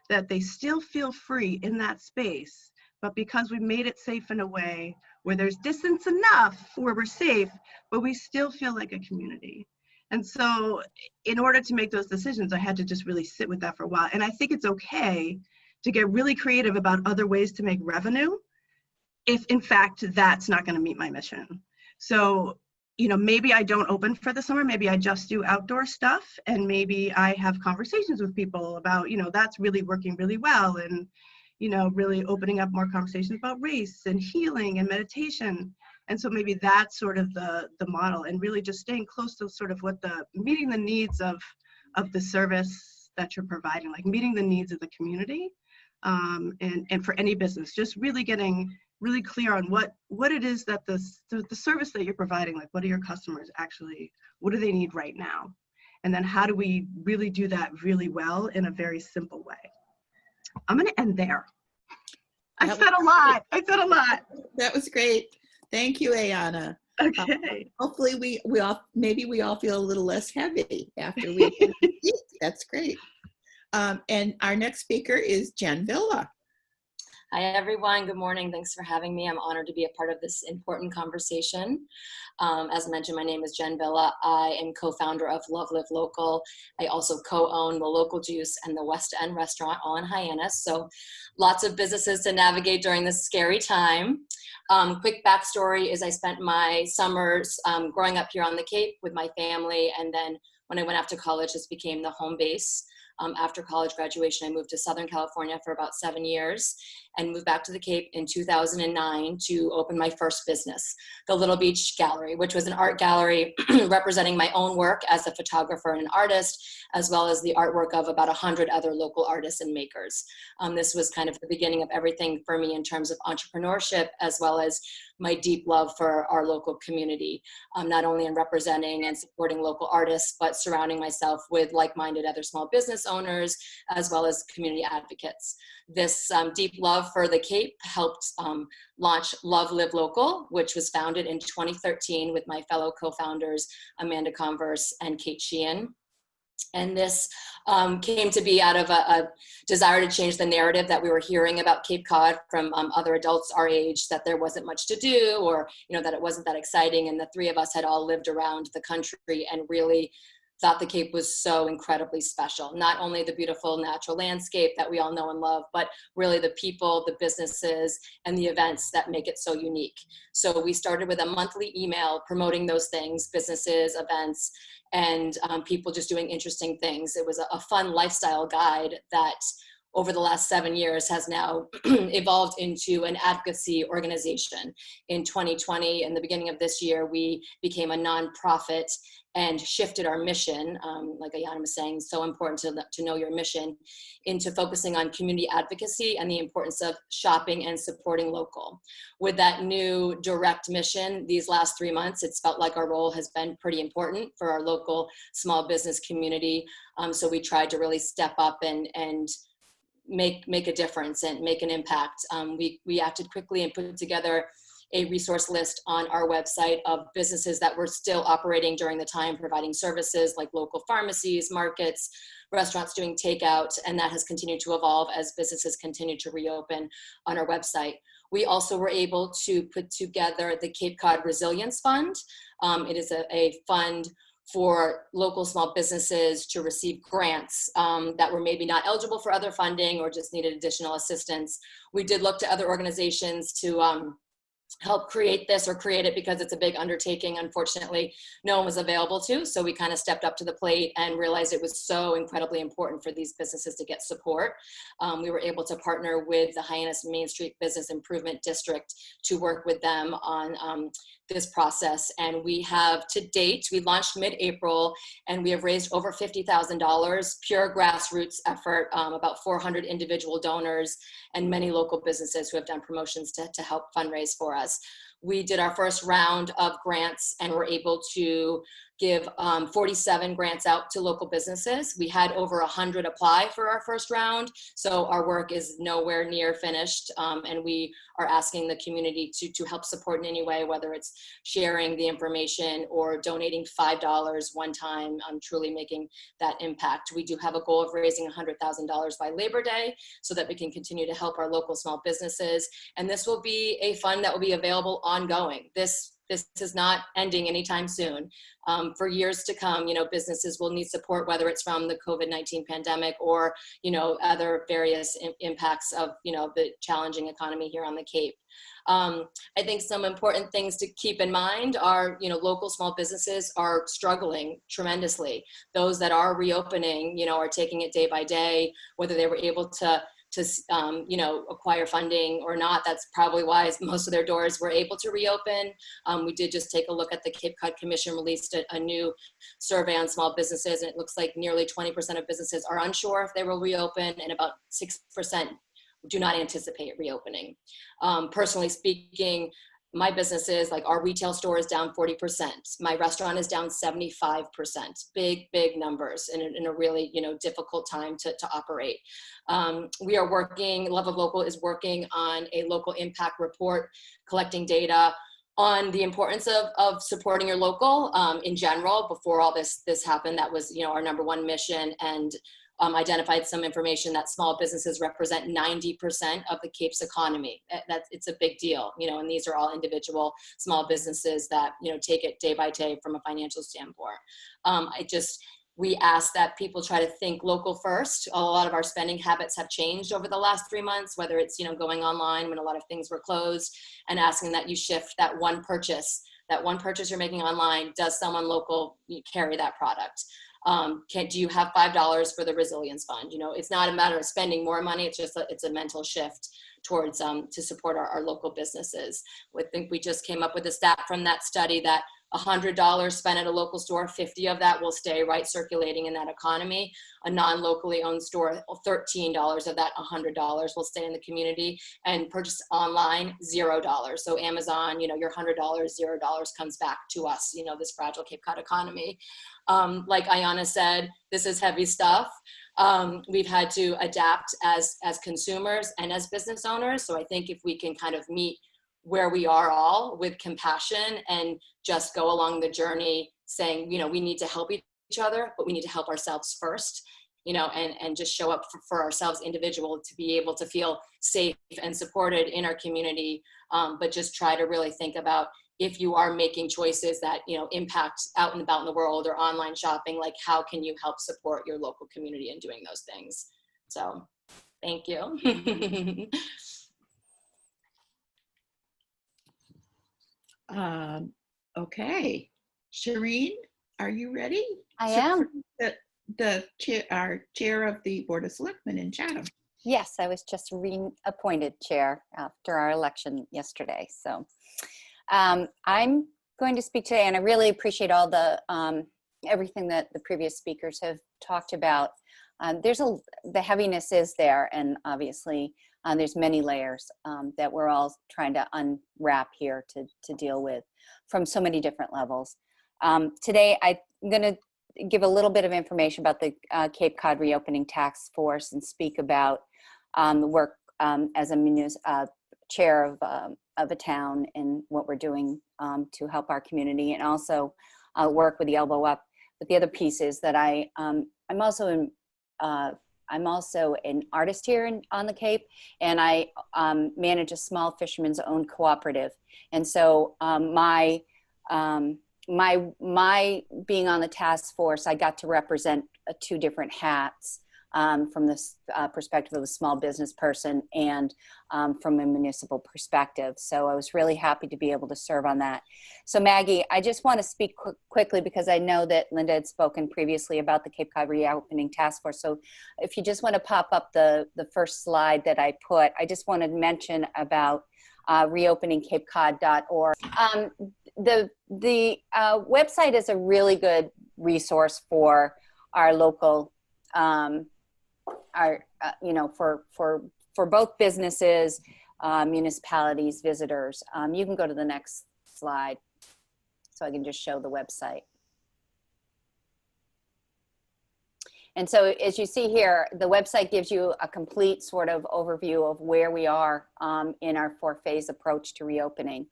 Speaker 7: that they still feel free in that space, but because we made it safe in a way where there's distance enough where we're safe, but we still feel like a community. And so in order to make those decisions, I had to just really sit with that for a while. And I think it's okay to get really creative about other ways to make revenue if in fact that's not going to meet my mission. So, you know, maybe I don't open for the summer, maybe I just do outdoor stuff, and maybe I have conversations with people about, you know, that's really working really well, and, you know, really opening up more conversations about race and healing and meditation. And so maybe that's sort of the model, and really just staying close to sort of what meeting the needs of the service that you're providing, like meeting the needs of the community, and for any business, just really getting really clear on what it is that the service that you're providing, like what are your customers actually, what do they need right now? And then how do we really do that really well in a very simple way? I'm going to end there. I said a lot.
Speaker 1: That was great. Thank you, Ayana.
Speaker 7: Okay.
Speaker 1: Hopefully we all feel a little less heavy after we speak. That's great. And our next speaker is Jen Villa.
Speaker 8: Hi, everyone. Good morning. Thanks for having me. I'm honored to be a part of this important conversation. As mentioned, my name is Jen Villa. I am co-founder of Love Live Local. I also co-own the Local Juice and the West End Restaurant, all in Hyannis. So lots of businesses to navigate during this scary time. Quick backstory is I spent my summers growing up here on the Cape with my family. And then when I went off to college, this became the home base. After college graduation, I moved to Southern California for about 7 years and moved back to the Cape in 2009 to open my first business, the Little Beach Gallery, which was an art gallery representing my own work as a photographer and an artist, as well as the artwork of about 100 other local artists and makers. This was kind of the beginning of everything for me in terms of entrepreneurship, as well as my deep love for our local community, not only in representing and supporting local artists, but surrounding myself with like-minded other small business owners, as well as community advocates. This deep love for the Cape helped launch Love Live Local, which was founded in 2013 with my fellow co-founders, Amanda Converse and Kate Sheehan. And this came to be out of a desire to change the narrative that we were hearing about Cape Cod from other adults our age, that there wasn't much to do, or that it wasn't that exciting. And the three of us had all lived around the country and really thought the Cape was so incredibly special. Not only the beautiful natural landscape that we all know and love, but really the people, the businesses, and the events that make it so unique. So we started with a monthly email promoting those things, businesses, events, and people just doing interesting things. It was a fun lifestyle guide that over the last 7 years has now evolved into an advocacy organization. In 2020, in the beginning of this year, we became a nonprofit and shifted our mission, like Ayana was saying, so important to know your mission, into focusing on community advocacy and the importance of shopping and supporting local. With that new direct mission, these last 3 months, it's felt like our role has been pretty important for our local small business community. So we tried to really step up and make a difference and make an impact. We acted quickly and put together a resource list on our website of businesses that were still operating during the time, providing services like local pharmacies, markets, restaurants doing takeout, and that has continued to evolve as businesses continue to reopen on our website. We also were able to put together the Cape Cod Resilience Fund. It is a fund for local small businesses to receive grants that were maybe not eligible for other funding or just needed additional assistance. We did look to other organizations to help create this or create it because it's a big undertaking. Unfortunately, no one was available to, so we kind of stepped up to the plate and realized it was so incredibly important for these businesses to get support. We were able to partner with the Hyannis Main Street Business Improvement District to work with them on this process. And we have to date, we launched mid-April, and we have raised over $50,000, pure grassroots effort, about 400 individual donors and many local businesses who have done promotions to help fundraise for us. we did our first round of grants and were able to give 47 grants out to local businesses. We had over 100 apply for our first round, so our work is nowhere near finished, and we are asking the community to help support in any way, whether it's sharing the information or donating $5 one time, truly making that impact. We do have a goal of raising $100,000 by Labor Day so that we can continue to help our local small businesses, and this will be a fund that will be available ongoing. This is not ending anytime soon. For years to come, businesses will need support, whether it's from the COVID-19 pandemic or, other various impacts of, the challenging economy here on the Cape. I think some important things to keep in mind are, local small businesses are struggling tremendously. Those that are reopening, are taking it day by day, whether they were able to acquire funding or not. That's probably why most of their doors were able to reopen. We did just take a look at the Cape Cod Commission released a new survey on small businesses, and it looks like nearly 20% of businesses are unsure if they will reopen, and about 6% do not anticipate reopening. Personally speaking, my businesses, like our retail store is down 40%. My restaurant is down 75%. Big numbers in a really, difficult time to operate. We are working, Love of Local is working on a local impact report, collecting data on the importance of supporting your local in general. Before all this happened, that was, our number one mission, and identified some information that small businesses represent 90% of the Cape's economy. It's a big deal, and these are all individual small businesses that, take it day by day from a financial standpoint. We ask that people try to think local first. A lot of our spending habits have changed over the last 3 months, whether it's, going online when a lot of things were closed, and asking that you shift that one purchase you're making online. Does someone local carry that product? Do you have $5 for the resilience fund? It's not a matter of spending more money. It's just it's a mental shift towards to support our local businesses. I think we just came up with a stat from that study that $100 spent at a local store, 50 of that will stay right circulating in that economy. A non-locally owned store, $13 of that $100 will stay in the community, and purchase online, $0. So Amazon, your $100, $0 comes back to us, this fragile Cape Cod economy. Like Ayanna said, this is heavy stuff. We've had to adapt as consumers and as business owners. So I think if we can kind of meet where we are all with compassion and just go along the journey saying, we need to help each other, but we need to help ourselves first, and just show up for ourselves individual to be able to feel safe and supported in our community. But just try to really think about, if you are making choices that, impact out and about in the world or online shopping, like how can you help support your local community in doing those things? So thank you.
Speaker 1: Okay, Shireen, are you ready?
Speaker 9: I am.
Speaker 1: Our chair of the Board of Selectmen in Chatham.
Speaker 9: Yes, I was just reappointed chair after our election yesterday. So I'm going to speak today, and I really appreciate all the everything that the previous speakers have talked about. The heaviness is there, and obviously there's many layers that we're all trying to unwrap here to deal with from so many different levels. Today, I'm going to give a little bit of information about the Cape Cod Reopening Task Force and speak about the work as a chair of a town and what we're doing to help our community, and also work with the Elbow Up. But the other piece is that I'm also an artist here on the Cape, and I manage a small fisherman's owned cooperative. And so my being on the task force, I got to represent two different hats from this perspective of a small business person and from a municipal perspective. So I was really happy to be able to serve on that. So Maggie, I just want to speak quickly because I know that Linda had spoken previously about the Cape Cod Reopening Task Force. So if you just want to pop up the first slide that I put, I just wanted to mention about reopeningcapecod.org. The website is a really good resource for our local, for both businesses, municipalities, visitors. You can go to the next slide so I can just show the website. And so as you see here, the website gives you a complete sort of overview of where we are in our 4-phase approach to reopening.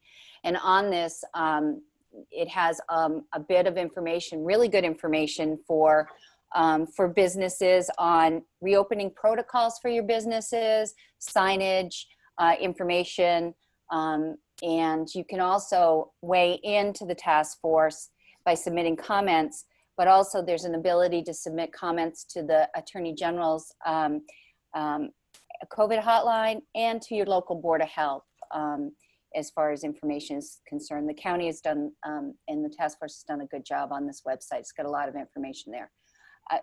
Speaker 9: And on this, it has a bit of information, really good information for businesses on reopening protocols for your businesses, signage, information, and you can also weigh into the task force by submitting comments, but also there's an ability to submit comments to the Attorney General's COVID hotline and to your local Board of Health as far as information is concerned. The county has done, and the task force has done a good job on this website. It's got a lot of information there.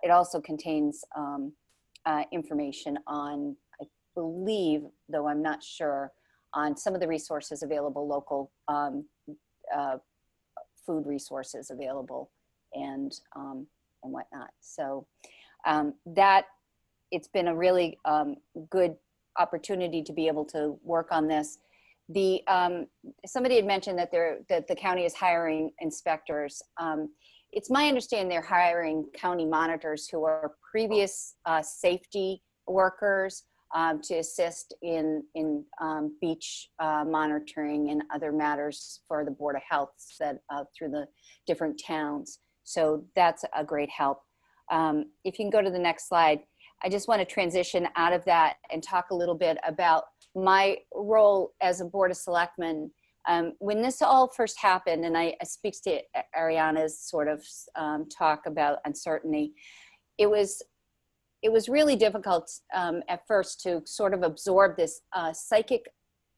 Speaker 9: It also contains information on, I believe, though I'm not sure, on some of the resources available, local food resources available and whatnot. So that it's been a really good opportunity to be able to work on this. The somebody had mentioned that the county is hiring inspectors. It's my understanding they're hiring county monitors who are previous safety workers to assist in beach monitoring and other matters for the Board of Health that through the different towns. So that's a great help. If you can go to the next slide, I just want to transition out of that and talk a little bit about my role as a Board of Selectmen. When this all first happened, and I speak to Ariana's sort of talk about uncertainty, it was really difficult at first to sort of absorb this psychic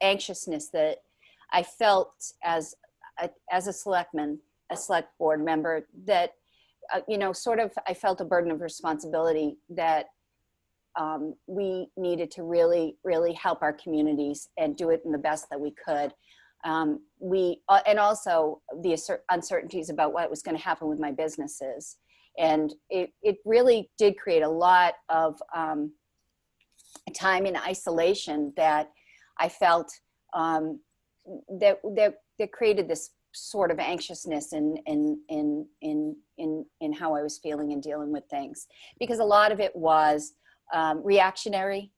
Speaker 9: anxiousness that I felt as a selectman, a select board member, that sort of I felt a burden of responsibility that we needed to really, really help our communities and do it in the best that we could. And also the uncertainties about what was going to happen with my businesses. And it really did create a lot of time in isolation that I felt that created this sort of anxiousness in how I was feeling and dealing with things, because a lot of it was reactionary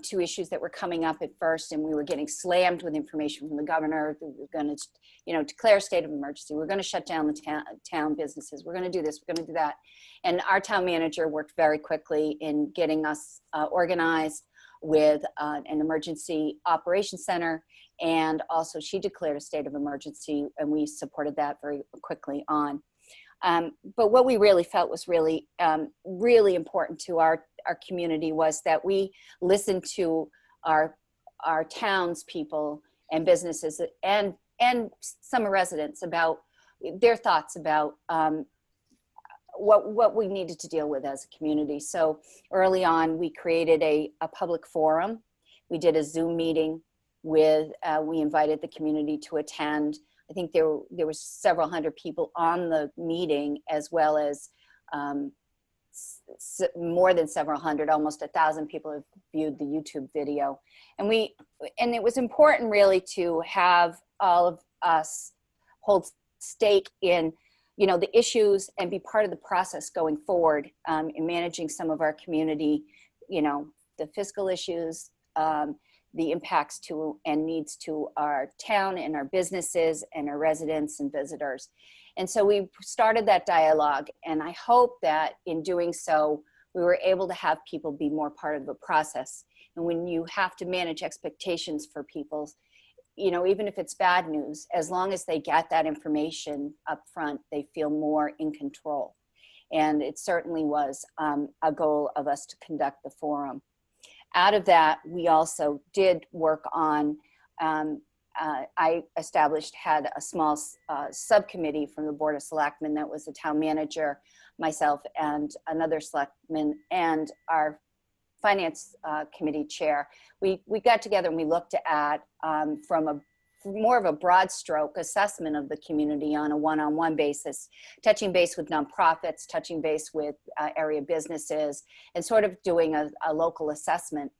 Speaker 9: to issues that were coming up at first, and we were getting slammed with information from the governor. We were going to, declare a state of emergency. We're going to shut down the town businesses. We're going to do this. We're going to do that. And our town manager worked very quickly in getting us organized with an emergency operations center, and also she declared a state of emergency, and we supported that very quickly on. But what we really felt was really, really important to our community was that we listened to our townspeople and businesses and some residents about their thoughts about what we needed to deal with as a community. So early on, we created a public forum. We did a Zoom meeting with, we invited the community to attend. I think there was several hundred people on the meeting, as well as more than several hundred, almost 1,000 people have viewed the YouTube video. And it was important really to have all of us hold stake in, the issues and be part of the process going forward in managing some of our community, the fiscal issues, the impacts to and needs to our town and our businesses and our residents and visitors. And so we started that dialogue, and I hope that in doing so, we were able to have people be more part of the process. And when you have to manage expectations for people, even if it's bad news, as long as they get that information up front, they feel more in control. And it certainly was a goal of us to conduct the forum. Out of that, we also did work on, I had a small subcommittee from the Board of Selectmen that was the town manager, myself, and another selectman, and our finance committee chair. We got together and we looked at from more of a broad stroke assessment of the community on a one-on-one basis, touching base with nonprofits, touching base with area businesses, and sort of doing a local assessment.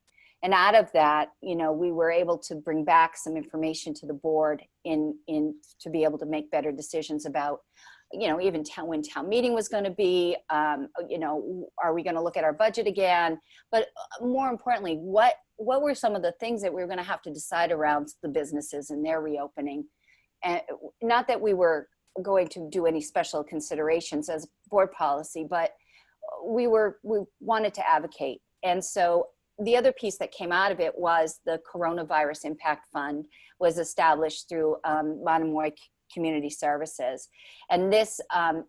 Speaker 9: And out of that, you know, we were able to bring back some information to the board to be able to make better decisions about, you know, even when town meeting was going to be, you know, are we going to look at our budget again? But more importantly, what were some of the things that we were going to have to decide around the businesses and their reopening? And not that we were going to do any special considerations as board policy, but we wanted to advocate. And so the other piece that came out of it was the Coronavirus Impact Fund was established through Monomoy Community Services. And this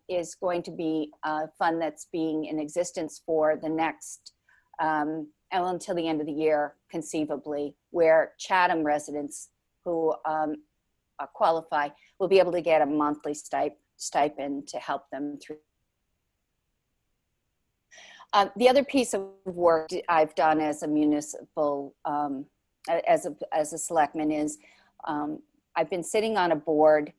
Speaker 9: is going to be a fund that's being in existence for the next, until the end of the year, conceivably, where Chatham residents who qualify will be able to get a monthly stipend to help them through. The other piece of work I've done as a municipal, as a selectman is I've been sitting on a board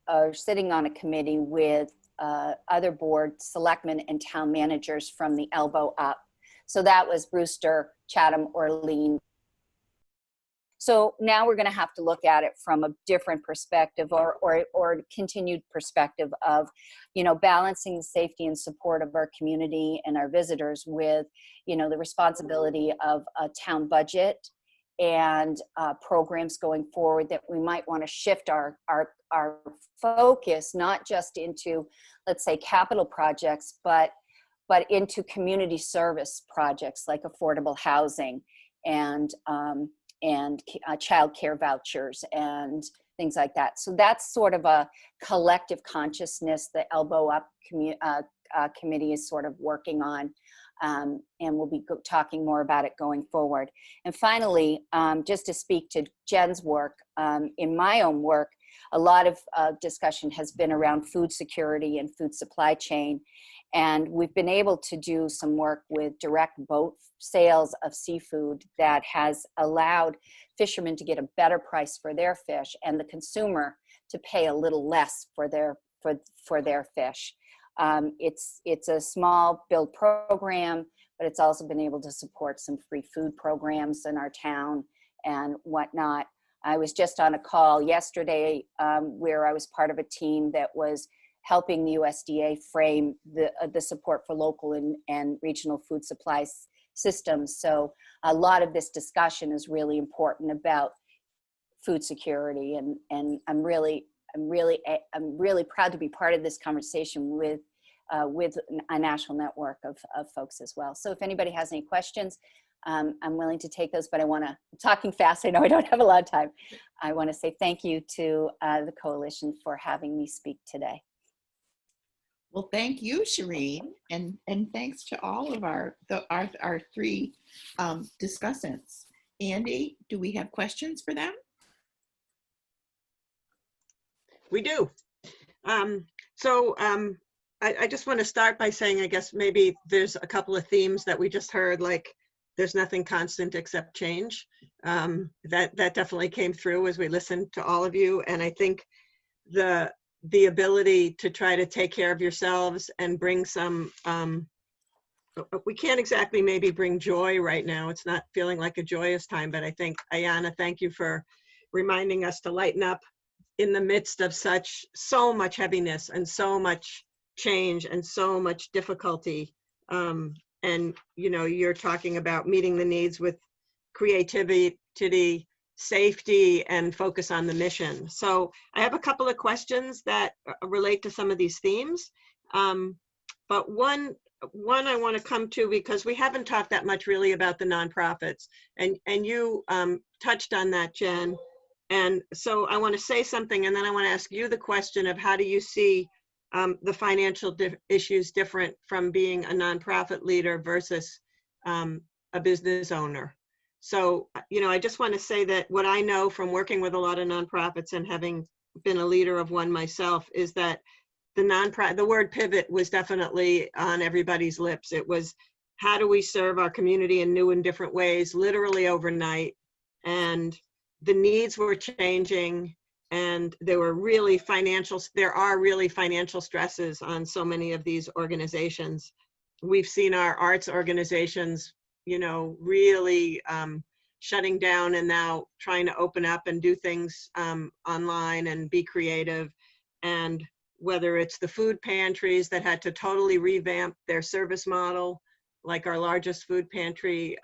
Speaker 9: or sitting on a committee with other board selectmen and town managers from the elbow up. So that was Brewster, Chatham, Orlean. So now we're going to have to look at it from a different perspective or continued perspective of, you know, balancing the safety and support of our community and our visitors with, you know, the responsibility of a town budget and programs going forward that we might want to shift our focus, not just into, let's say, capital projects, but into community service projects like affordable housing and child care vouchers and things like that. So that's sort of a collective consciousness the Elbow Up committee is sort of working on, and we'll be talking more about it going forward. And finally, just to speak to Jen's work, in my own work, a lot of discussion has been around food security and food supply chain. And we've been able to do some work with direct boat sales of seafood that has allowed fishermen to get a better price for their fish and the consumer to pay a little less for their fish. It's a small build program, but it's also been able to support some free food programs in our town and whatnot. I was just on a call yesterday where I was part of a team that was helping the USDA frame the support for local and regional food supplies systems. So a lot of this discussion is really important about food security, and I'm really proud to be part of this conversation with a national network of folks as well. So if anybody has any questions, I'm willing to take those, but I'm talking fast. I know I don't have a lot of time. I want to say thank you to the coalition for having me speak today.
Speaker 1: Well, thank you, Shireen, and thanks to all of our three discussants. Andy, do we have questions for them?
Speaker 3: We do. I just want to start by saying, I guess maybe there's a couple of themes that we just heard, like there's nothing constant except change. That definitely came through as we listened to all of you. And I think the ability to try to take care of yourselves and bring some, we can't exactly maybe bring joy right now. It's not feeling like a joyous time, but I think, Ayana, thank you for reminding us to lighten up in the midst of so much heaviness and so much change and so much difficulty. And, you know, you're talking about meeting the needs with creativity, safety, and focus on the mission. So I have a couple of questions that relate to some of these themes. But one I want to come to, because we haven't talked that much really about the nonprofits, and you touched on that, Jen. And so I want to say something, and then I want to ask you the question of how do you see the financial issues different from being a nonprofit leader versus a business owner. So, you know, I just want to say that what I know from working with a lot of nonprofits and having been a leader of one myself is that the word pivot was definitely on everybody's lips. It was, how do we serve our community in new and different ways, literally overnight? And the needs were changing, and there are really financial stresses on so many of these organizations. We've seen our arts organizations, you know, really shutting down and now trying to open up and do things online and be creative. And whether it's the food pantries that had to totally revamp their service model, like our largest food pantry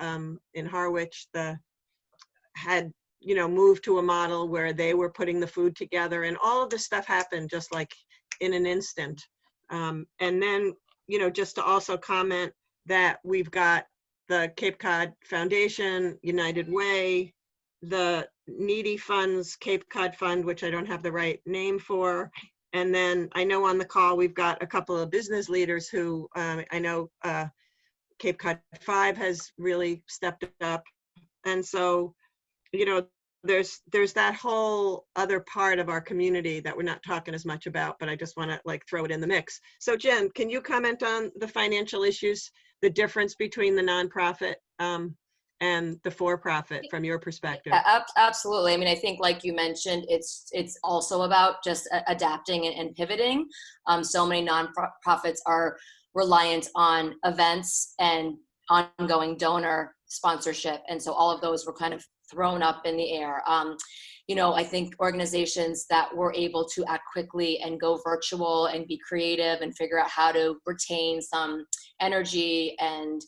Speaker 3: in Harwich, had moved to a model where they were putting the food together, and all of this stuff happened just like in an instant. And then, just to also comment that we've got the Cape Cod Foundation, United Way, the Needy Funds, Cape Cod Fund, which I don't have the right name for. And then I know on the call, we've got a couple of business leaders who I know Cape Cod 5 has really stepped up. And so, there's that whole other part of our community that we're not talking as much about, but I just want to throw it in the mix. So Jen, can you comment on the financial issues, the difference between the nonprofit and the for-profit from your perspective?
Speaker 8: Absolutely. I mean, I think like you mentioned, it's also about just adapting and pivoting. So many nonprofits are reliant on events and ongoing donor sponsorship. And so all of those were kind of thrown up in the air. I think organizations that were able to act quickly and go virtual and be creative and figure out how to retain some energy and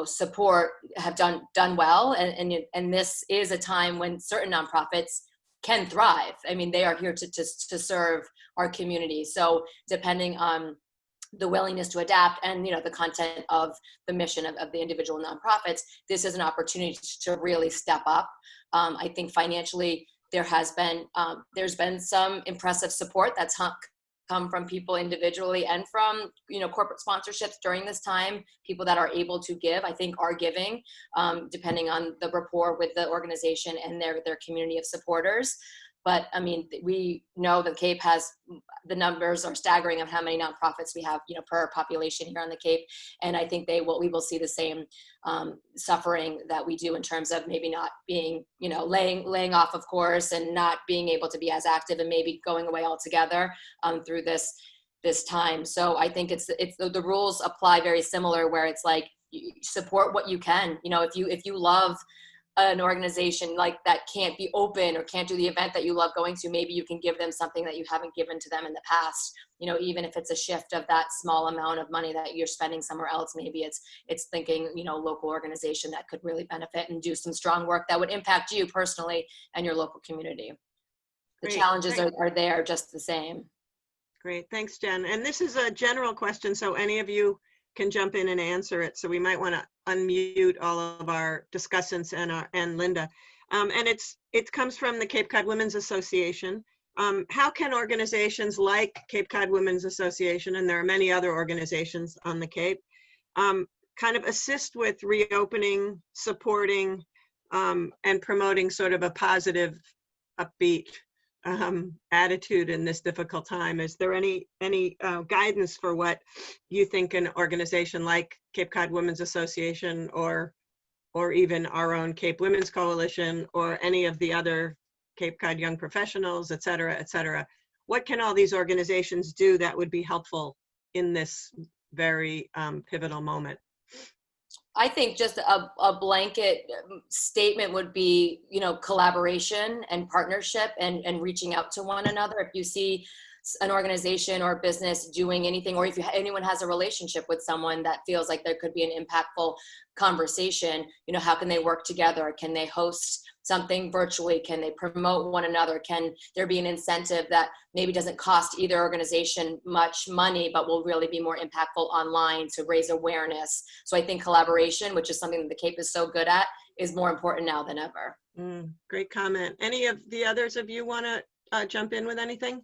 Speaker 8: support have done well. And this is a time when certain nonprofits can thrive. I mean, they are here to serve our community. So depending on the willingness to adapt and the content of the mission of the individual nonprofits, this is an opportunity to really step up. I think financially there's been some impressive support that's come from people individually and from corporate sponsorships during this time. People that are able to give, I think, are giving, depending on the rapport with the organization and their community of supporters. But I mean, we know that Cape has, the numbers are staggering of how many nonprofits we have, per population here on the Cape. And I think we will see the same suffering that we do in terms of maybe not being, laying off, of course, and not being able to be as active and maybe going away altogether through this time. So I think the rules apply very similar, where it's like, you support what you can. If you love an organization like that can't be open or can't do the event that you love going to, maybe you can give them something that you haven't given to them in the past. Even if it's a shift of that small amount of money that you're spending somewhere else, maybe it's thinking, local organization that could really benefit and do some strong work that would impact you personally and your local community. The challenges are there just the same. Great,
Speaker 3: thanks, Jen. And this is a general question, so any of you can jump in and answer it. So we might want to unmute all of our discussants and Linda. And it comes from the Cape Cod Women's Association. How can organizations like Cape Cod Women's Association, and there are many other organizations on the Cape, kind of assist with reopening, supporting, and promoting sort of a positive, upbeat attitude in this difficult time? Is there any guidance for what you think an organization like Cape Cod Women's Association or even our own Cape Women's Coalition or any of the other Cape Cod Young Professionals, et cetera, what can all these organizations do that would be helpful in this very pivotal moment?
Speaker 8: I think just a blanket statement would be, collaboration and partnership and reaching out to one another. If you see an organization or business doing anything, or if anyone has a relationship with someone that feels like there could be an impactful conversation, how can they work together? Can they host something virtually? Can they promote one another? Can there be an incentive that maybe doesn't cost either organization much money, but will really be more impactful online to raise awareness? So I think collaboration, which is something that the Cape is so good at, is more important now than ever.
Speaker 3: Great comment. Any of the others of you want to jump in with anything?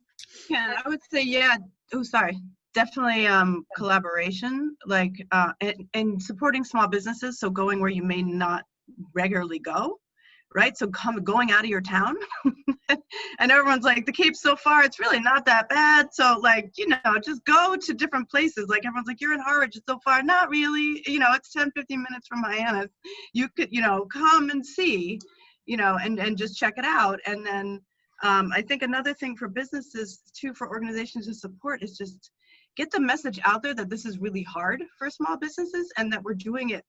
Speaker 7: Yeah, I would say, yeah. Oh, sorry. Definitely collaboration, and supporting small businesses. So going where you may not regularly go, right? So going out of your town. And everyone's like, the Cape's so far, it's really not that bad. So just go to different places. Like everyone's like, you're in Harwich, it's so far. Not really, it's 10, 15 minutes from Hyannis. You could, come and see, and just check it out. And then I think another thing for businesses too, for organizations to support, is just get the message out there that this is really hard for small businesses and that we're doing it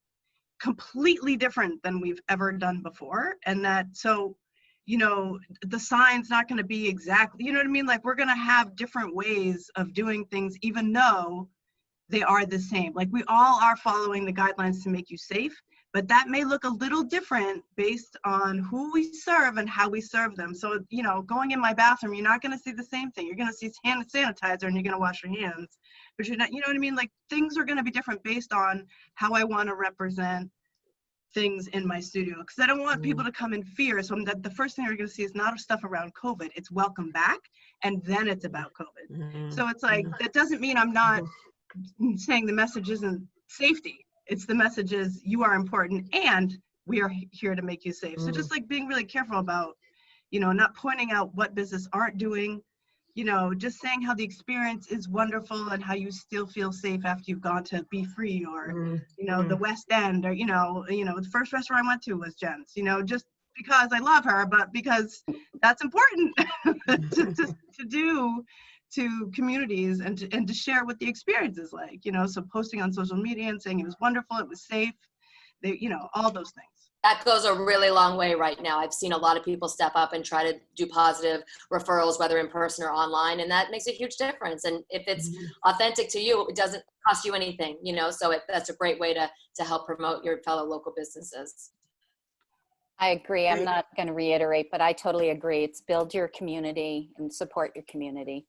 Speaker 7: completely different than we've ever done before. And that, so, you know, the sign's not going to be exactly, you know what I mean? Like, we're going to have different ways of doing things, even though they are the same. Like, we all are following the guidelines to make you safe, but that may look a little different based on who we serve and how we serve them. So, you know, going in my bathroom, you're not going to see the same thing. You're going to see hand sanitizer and you're going to wash your hands, but you're not, you know what I mean? Like, things are going to be different based on how I want to represent things in my studio, because I don't want people to come in fear. So the first thing you're going to see is not stuff around COVID. It's welcome back, and then it's about COVID. So it's like, that doesn't mean I'm not saying the message isn't safety. It's the message is you are important and we are here to make you safe. So just like being really careful about, you know, not pointing out what business aren't doing, you know, just saying how the experience is wonderful and how you still feel safe after you've gone to Be Free or, you know, the West End, or, you know, the first restaurant I went to was Jen's, you know, just because I love her, but because that's important to do to communities and to share what the experience is like, you know, so posting on social media and saying it was wonderful, it was safe, they, you know, all those things.
Speaker 8: That goes a really long way right now. I've seen a lot of people step up and try to do positive referrals, whether in person or online, and that makes a huge difference. And if it's authentic to you, it doesn't cost you anything, you know, so that's a great way to help promote your fellow local businesses.
Speaker 9: I agree. I'm not going to reiterate, but I totally agree. It's build your community and support your community.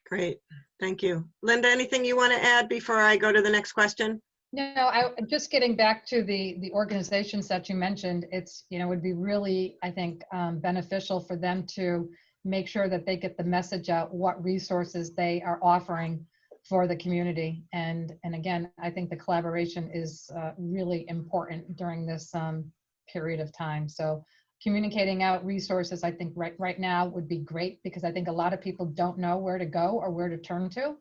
Speaker 3: Great. Thank you. Linda, anything you want to add before I go to the next question?
Speaker 2: No, just getting back to the organizations that you mentioned, it's, you know, would be really, I think, beneficial for them to make sure that they get the message out, what resources they are offering for the community. And again, I think the collaboration is really important during this period of time. So communicating out resources, I think right now would be great, because I think a lot of people don't know where to go or where to turn to.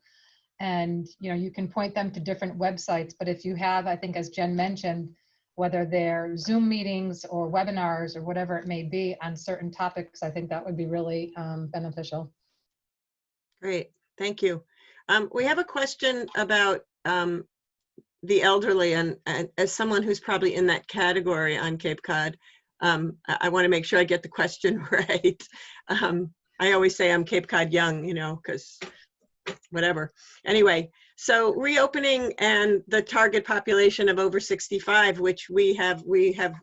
Speaker 2: And, you know, you can point them to different websites, but if you have, I think, as Jen mentioned, whether they're Zoom meetings or webinars or whatever it may be on certain topics, I think that would be really beneficial.
Speaker 3: Great. Thank you. We have a question about the elderly, and as someone who's probably in that category on Cape Cod, I want to make sure I get the question right. I always say I'm Cape Cod young, you know, because whatever. Anyway, so reopening and the target population of over 65, which we have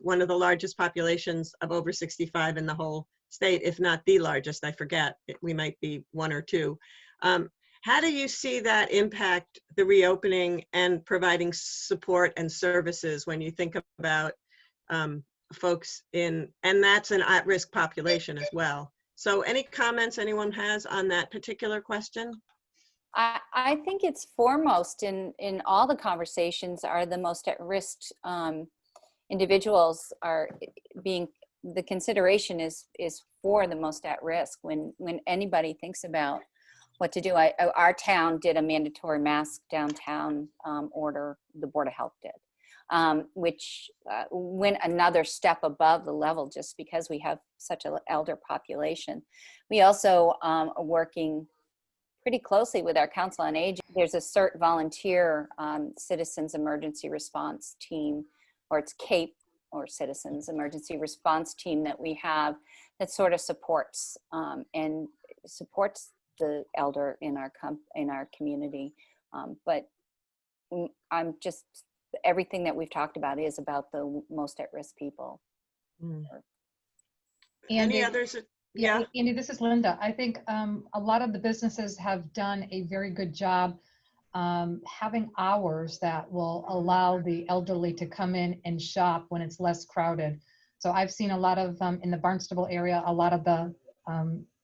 Speaker 3: one of the largest populations of over 65 in the whole state, if not the largest, I forget. We might be one or two. How do you see that impact the reopening and providing support and services when you think about folks in, and that's an at-risk population as well. So any comments anyone has on that particular question?
Speaker 9: I think it's foremost in all the conversations are the most at risk individuals are being, the consideration is for the most at risk when anybody thinks about what to do. Our town did a mandatory mask downtown order, the Board of Health did, which went another step above the level just because we have such an elder population. We also are working pretty closely with our Council on Aging. There's a CERT volunteer Citizens Emergency Response Team, or it's CAPE, or Citizens Emergency Response Team, that we have that sort of supports and supports the elder in our community. But I'm just, everything that we've talked about is about the most at-risk people.
Speaker 3: Any others?
Speaker 2: Yeah, Andy, this is Linda. I think a lot of the businesses have done a very good job having hours that will allow the elderly to come in and shop when it's less crowded. So I've seen a lot of, in the Barnstable area, a lot of the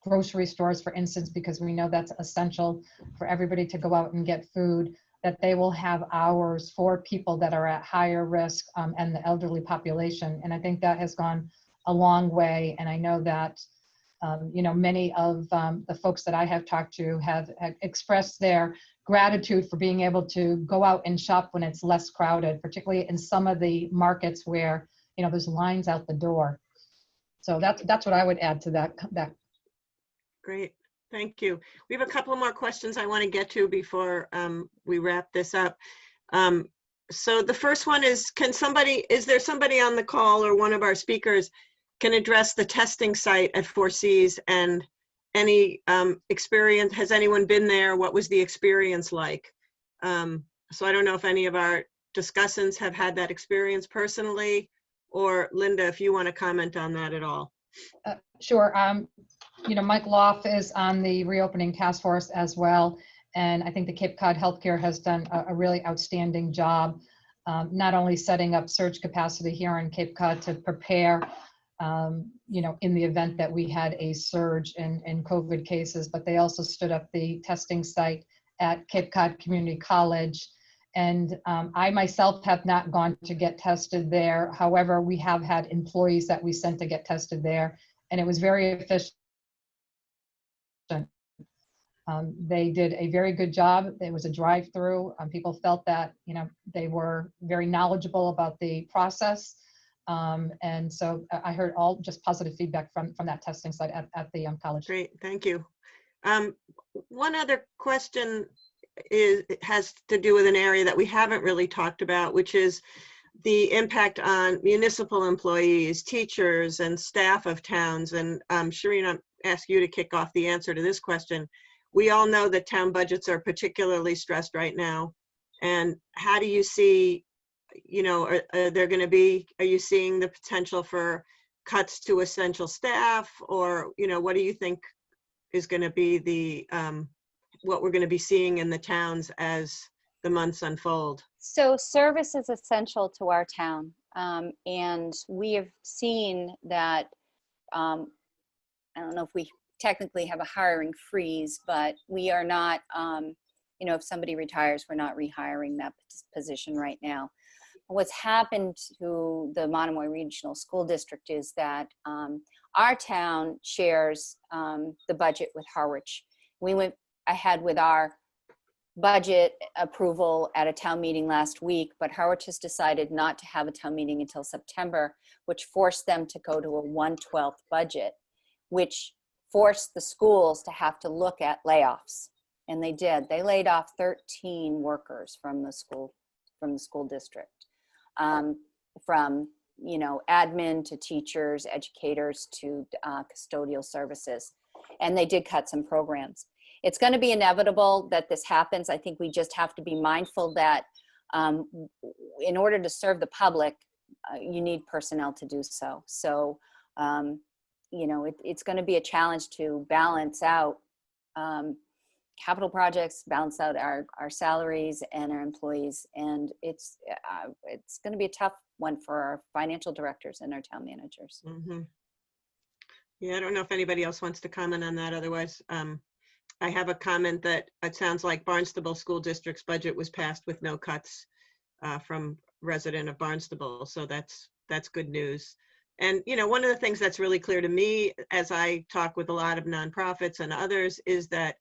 Speaker 2: grocery stores, for instance, because we know that's essential for everybody to go out and get food, that they will have hours for people that are at higher risk and the elderly population. And I think that has gone a long way. And I know that you know, many of the folks that I have talked to have expressed their gratitude for being able to go out and shop when it's less crowded, particularly in some of the markets where, you know, there's lines out the door. So that's what I would add to that.
Speaker 3: Great, thank you. We have a couple more questions I want to get to before we wrap this up. So the first one is, is there somebody on the call or one of our speakers can address the testing site at Four Seas and any experience? Has anyone been there? What was the experience like? So I don't know if any of our discussants have had that experience personally, or Linda, if you want to comment on that at all.
Speaker 2: Sure. Mike Loff is on the reopening task force as well. And I think the Cape Cod Healthcare has done a really outstanding job, not only setting up surge capacity here in Cape Cod to prepare, in the event that we had a surge in COVID cases, but they also stood up the testing site at Cape Cod Community College. And I myself have not gone to get tested there. However, we have had employees that we sent to get tested there, and it was very efficient. They did a very good job. It was a drive-through. People felt that, they were very knowledgeable about the process. And so I heard all just positive feedback from that testing site at the college.
Speaker 3: Great, thank you. One other question has to do with an area that we haven't really talked about, which is the impact on municipal employees, teachers, and staff of towns. And Shireen, I'll ask you to kick off the answer to this question. We all know that town budgets are particularly stressed right now. And how do you see, are you seeing the potential for cuts to essential staff, or, what do you think is going to be the, what we're going to be seeing in the towns as the months unfold?
Speaker 9: So service is essential to our town. And we have seen that, I don't know if we technically have a hiring freeze, but we are not, if somebody retires, we're not rehiring that position right now. What's happened to the Monomoy Regional School District is that our town shares the budget with Harwich. We went ahead with our budget approval at a town meeting last week, but Harwich has decided not to have a town meeting until September, which forced them to go to a 1/12 budget, which forced the schools to have to look at layoffs. And they did. They laid off 13 workers from the school district, from admin to teachers, educators to custodial services. And they did cut some programs. It's going to be inevitable that this happens. I think we just have to be mindful that in order to serve the public, you need personnel to do so. So, it's going to be a challenge to balance out capital projects, balance out our salaries and our employees. And it's going to be a tough one for our financial directors and our town managers.
Speaker 3: Mm-hmm. Yeah, I don't know if anybody else wants to comment on that. Otherwise, I have a comment that it sounds like Barnstable School District's budget was passed with no cuts from resident of Barnstable. So that's good news. And, one of the things that's really clear to me as I talk with a lot of nonprofits and others is that,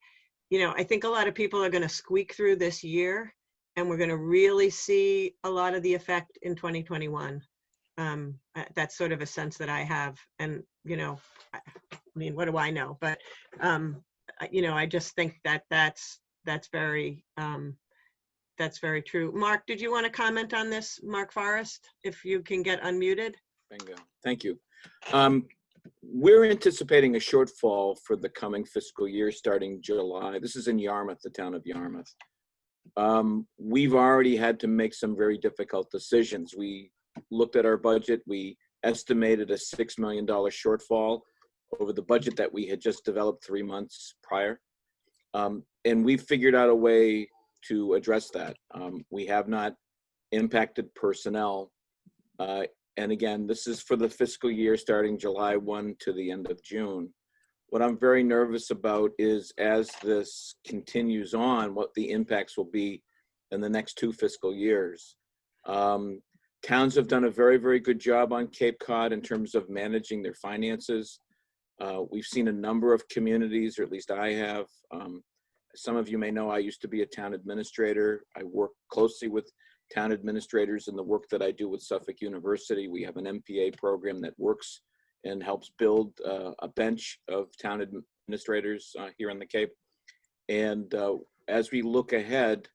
Speaker 3: I think a lot of people are going to squeak through this year, and we're going to really see a lot of the effect in 2021. That's sort of a sense that I have. And, what do I know? But, I just think that that's very true. Mark, did you want to comment on this? Mark Forrest, if you can get unmuted.
Speaker 4: Bingo. Thank you. We're anticipating a shortfall for the coming fiscal year starting July. This is in Yarmouth, the town of Yarmouth. We've already had to make some very difficult decisions. We looked at our budget. We estimated a $6 million shortfall over the budget that we had just developed 3 months prior. And we figured out a way to address that. We have not impacted personnel. And again, this is for the fiscal year starting July 1 to the end of June. What I'm very nervous about is as this continues on, what the impacts will be in the next 2 fiscal years. Towns have done a very, very good job on Cape Cod in terms of managing their finances. We've seen a number of communities, or at least I have. Some of you may know I used to be a town administrator. I work closely with town administrators in the work that I do with Suffolk University. We have an MPA program that works and helps build a bench of town administrators here in the Cape. And as we look ahead,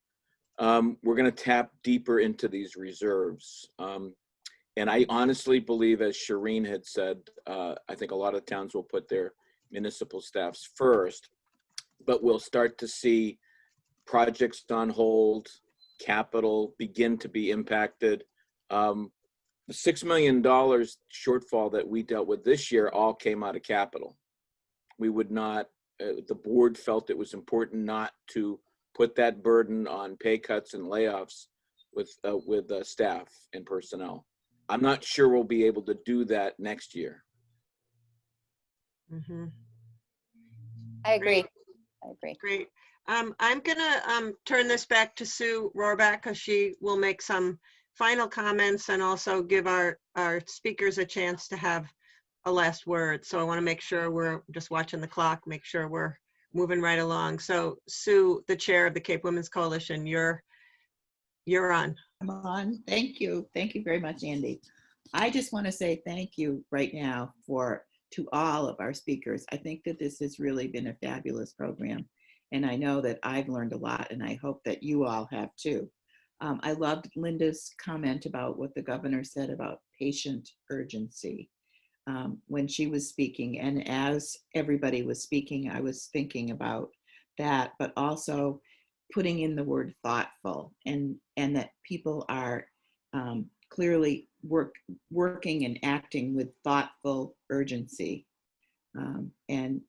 Speaker 4: we're going to tap deeper into these reserves. And I honestly believe, as Shireen had said, I think a lot of towns will put their municipal staffs first, but we'll start to see projects on hold, capital begin to be impacted. The $6 million shortfall that we dealt with this year all came out of capital. We would not, the board felt it was important not to put that burden on pay cuts and layoffs with staff and personnel. I'm not sure we'll be able to do that next year.
Speaker 3: Mhm.
Speaker 9: I agree.
Speaker 3: Great.
Speaker 9: I agree.
Speaker 3: Great. I'm gonna turn this back to Sue Rohrbach, because she will make some final comments and also give our speakers a chance to have a last word. So I want to make sure we're just watching the clock, make sure we're moving right along. So Sue, the chair of the Cape Women's Coalition, you're on.
Speaker 1: I'm on. Thank you. Thank you very much, Andy. I just want to say thank you right now to all of our speakers. I think that this has really been a fabulous program. And I know that I've learned a lot, and I hope that you all have too. I loved Linda's comment about what the governor said about patient urgency when she was speaking. And as everybody was speaking, I was thinking about that, but also putting in the word thoughtful, and that people are clearly working and acting with thoughtful urgency. And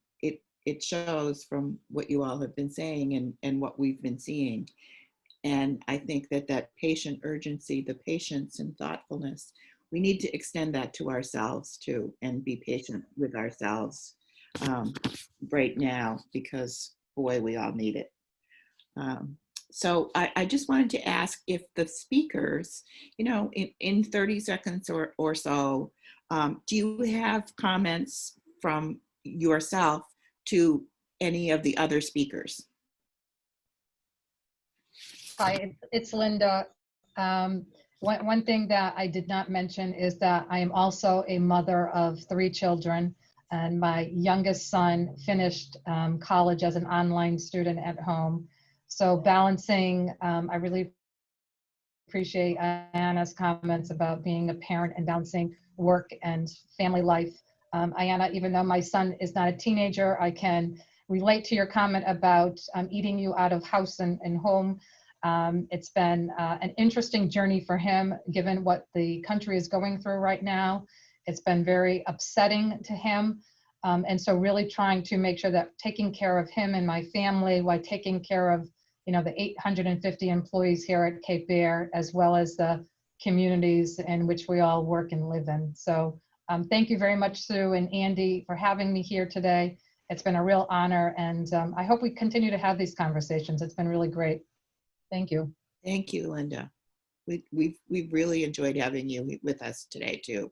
Speaker 1: it shows from what you all have been saying and what we've been seeing. And I think that patient urgency, the patience and thoughtfulness, we need to extend that to ourselves too, and be patient with ourselves right now, because boy, we all need it. So I just wanted to ask if the speakers, in 30 seconds or so, do you have comments from yourself to any of the other speakers?
Speaker 2: Hi, it's Linda. One thing that I did not mention is that I am also a mother of 3 children, and my youngest son finished college as an online student at home. So balancing, I really appreciate Anna's comments about being a parent and balancing work and family life. Ayanna, even though my son is not a teenager, I can relate to your comment about eating you out of house and home. It's been an interesting journey for him, given what the country is going through right now. It's been very upsetting to him. And so really trying to make sure that taking care of him and my family while taking care of the 850 employees here at Cape Air, as well as the communities in which we all work and live in. So thank you very much, Sue and Andy, for having me here today. It's been a real honor, and I hope we continue to have these conversations. It's been really great. Thank you.
Speaker 1: Thank you, Linda. We've really enjoyed having you with us today too.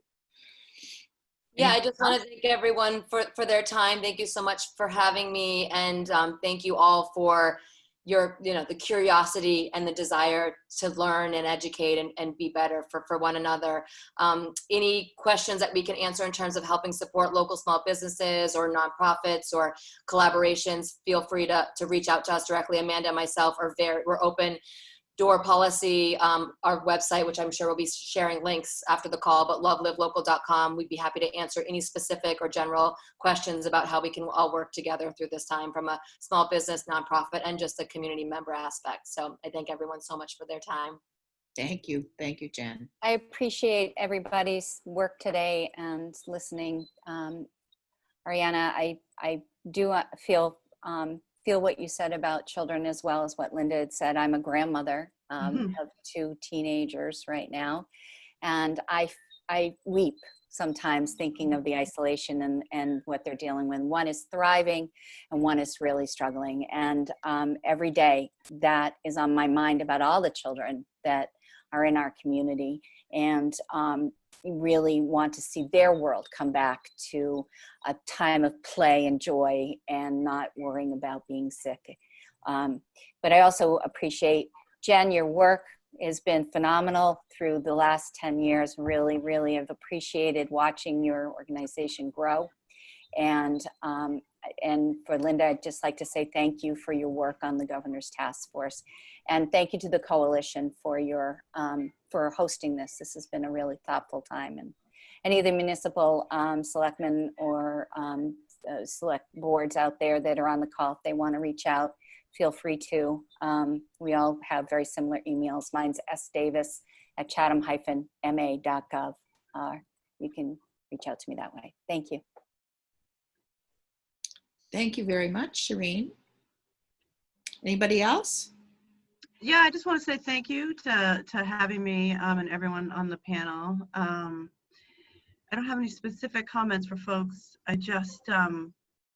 Speaker 8: Yeah, I just want to thank everyone for their time. Thank you so much for having me, and thank you all for your, the curiosity and the desire to learn and educate and be better for one another. Any questions that we can answer in terms of helping support local small businesses or nonprofits or collaborations, feel free to reach out to us directly. Amanda and myself we're open door policy, our website, which I'm sure we'll be sharing links after the call, but lovelivelocal.com. We'd be happy to answer any specific or general questions about how we can all work together through this time from a small business, nonprofit, and just a community member aspect. So I thank everyone so much for their time.
Speaker 1: Thank you. Thank you, Jen.
Speaker 9: I appreciate everybody's work today and listening. Ariana, I do feel what you said about children, as well as what Linda had said. I'm a grandmother of 2 teenagers right now, and I weep sometimes thinking of the isolation and what they're dealing with. One is thriving and one is really struggling, and every day that is on my mind about all the children that are in our community, and really want to see their world come back to a time of play and joy and not worrying about being sick. But I also appreciate, Jen, your work has been phenomenal through the last 10 years. Really, really have appreciated watching your organization grow. And for Linda, I'd just like to say thank you for your work on the Governor's Task Force. And thank you to the Coalition for for hosting this. This has been a really thoughtful time. And any of the municipal selectmen or select boards out there that are on the call, if they want to reach out, feel free to. We all have very similar emails. Mine's sdavis@chatham-ma.gov. You can reach out to me that way. Thank you.
Speaker 1: Thank you very much, Shireen. Anybody else?
Speaker 7: Yeah, I just want to say thank you to having me and everyone on the panel. I don't have any specific comments for folks. I just, I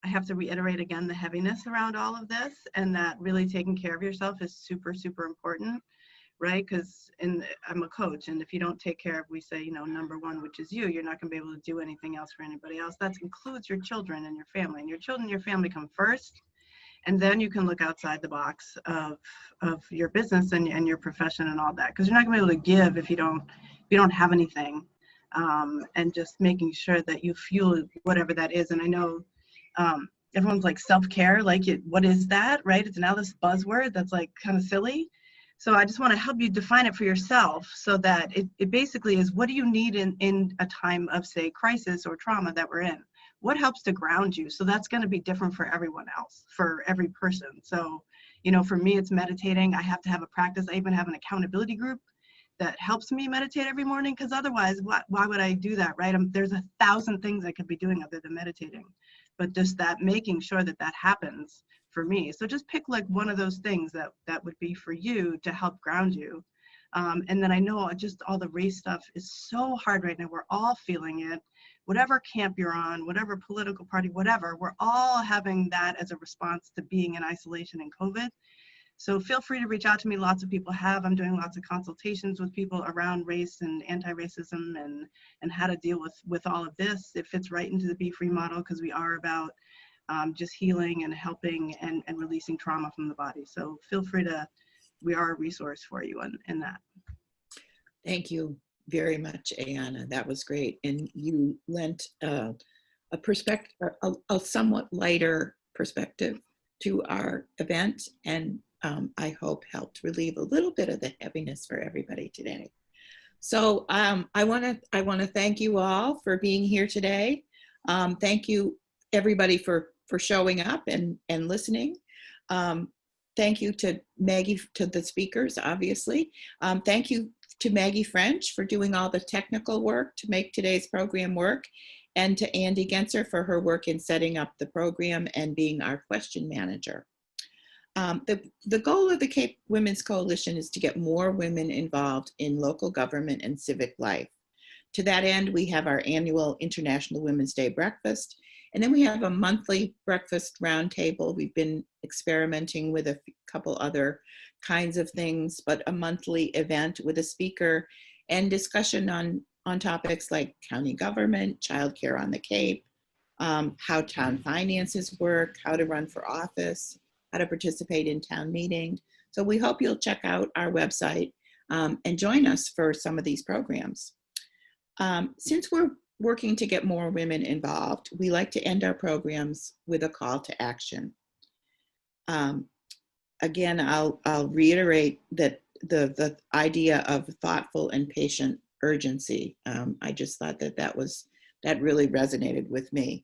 Speaker 7: have to reiterate again the heaviness around all of this, and that really taking care of yourself is super, super important, right? Because I'm a coach, and if you don't take care of, we say, you know, number one, which is you, you're not gonna be able to do anything else for anybody else. That includes your children and your family, and your children and your family come first. And then you can look outside the box of your business and your profession and all that, because you're not gonna be able to give if you don't have anything. And just making sure that you fuel whatever that is. And I know everyone's like self-care, like what is that, right? It's now this buzzword that's like kind of silly. So I just want to help you define it for yourself, so that it basically is, what do you need in a time of, say, crisis or trauma that we're in? What helps to ground you? So that's going to be different for everyone else, for every person. So, you know, for me, it's meditating. I have to have a practice. I even have an accountability group that helps me meditate every morning, because otherwise, why would I do that, right? There's 1,000 things I could be doing other than meditating, but just that making sure that happens for me. So just pick like one of those things that would be for you to help ground you. And then I know just all the race stuff is so hard right now. We're all feeling it. Whatever camp you're on, whatever political party, whatever, we're all having that as a response to being in isolation and COVID. So feel free to reach out to me. Lots of people have. I'm doing lots of consultations with people around race and anti-racism and how to deal with all of this. It fits right into the Be Free model, because we are about just healing and helping and releasing trauma from the body. So feel free to, we are a resource for you in that.
Speaker 1: Thank you very much, Ayana. That was great. And you lent a perspective, a somewhat lighter perspective to our event, and I hope helped relieve a little bit of the heaviness for everybody today. So I want to thank you all for being here today. Thank you everybody for showing up and listening. Thank you to Maggie, to the speakers, obviously. Thank you to Maggie French for doing all the technical work to make today's program work, and to Andy Genser for her work in setting up the program and being our question manager. The goal of the Cape Women's Coalition is to get more women involved in local government and civic life. To that end, we have our annual International Women's Day breakfast, and then we have a monthly breakfast roundtable. We've been experimenting with a couple other kinds of things, but a monthly event with a speaker and discussion on topics like county government, childcare on the Cape, how town finances work, how to run for office, how to participate in town meeting. So we hope you'll check out our website and join us for some of these programs. Since we're working to get more women involved, we like to end our programs with a call to action. Again, I'll reiterate that the idea of thoughtful and patient urgency. I just thought that really resonated with me.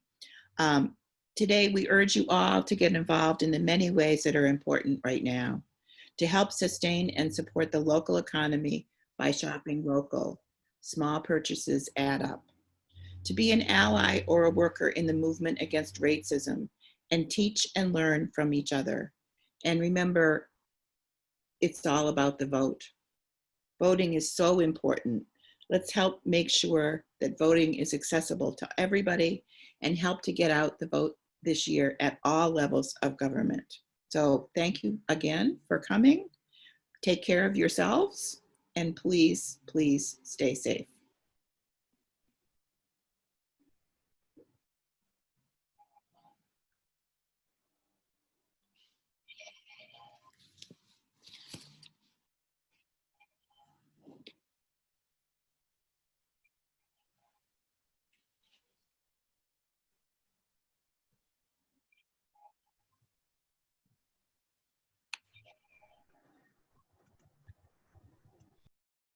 Speaker 1: Today, we urge you all to get involved in the many ways that are important right now to help sustain and support the local economy by shopping local. Small purchases add up. To be an ally or a worker in the movement against racism, and teach and learn from each other. And remember, it's all about the vote. Voting is so important. Let's help make sure that voting is accessible to everybody and help to get out the vote this year at all levels of government. So thank you again for coming. Take care of yourselves, and please, please stay safe.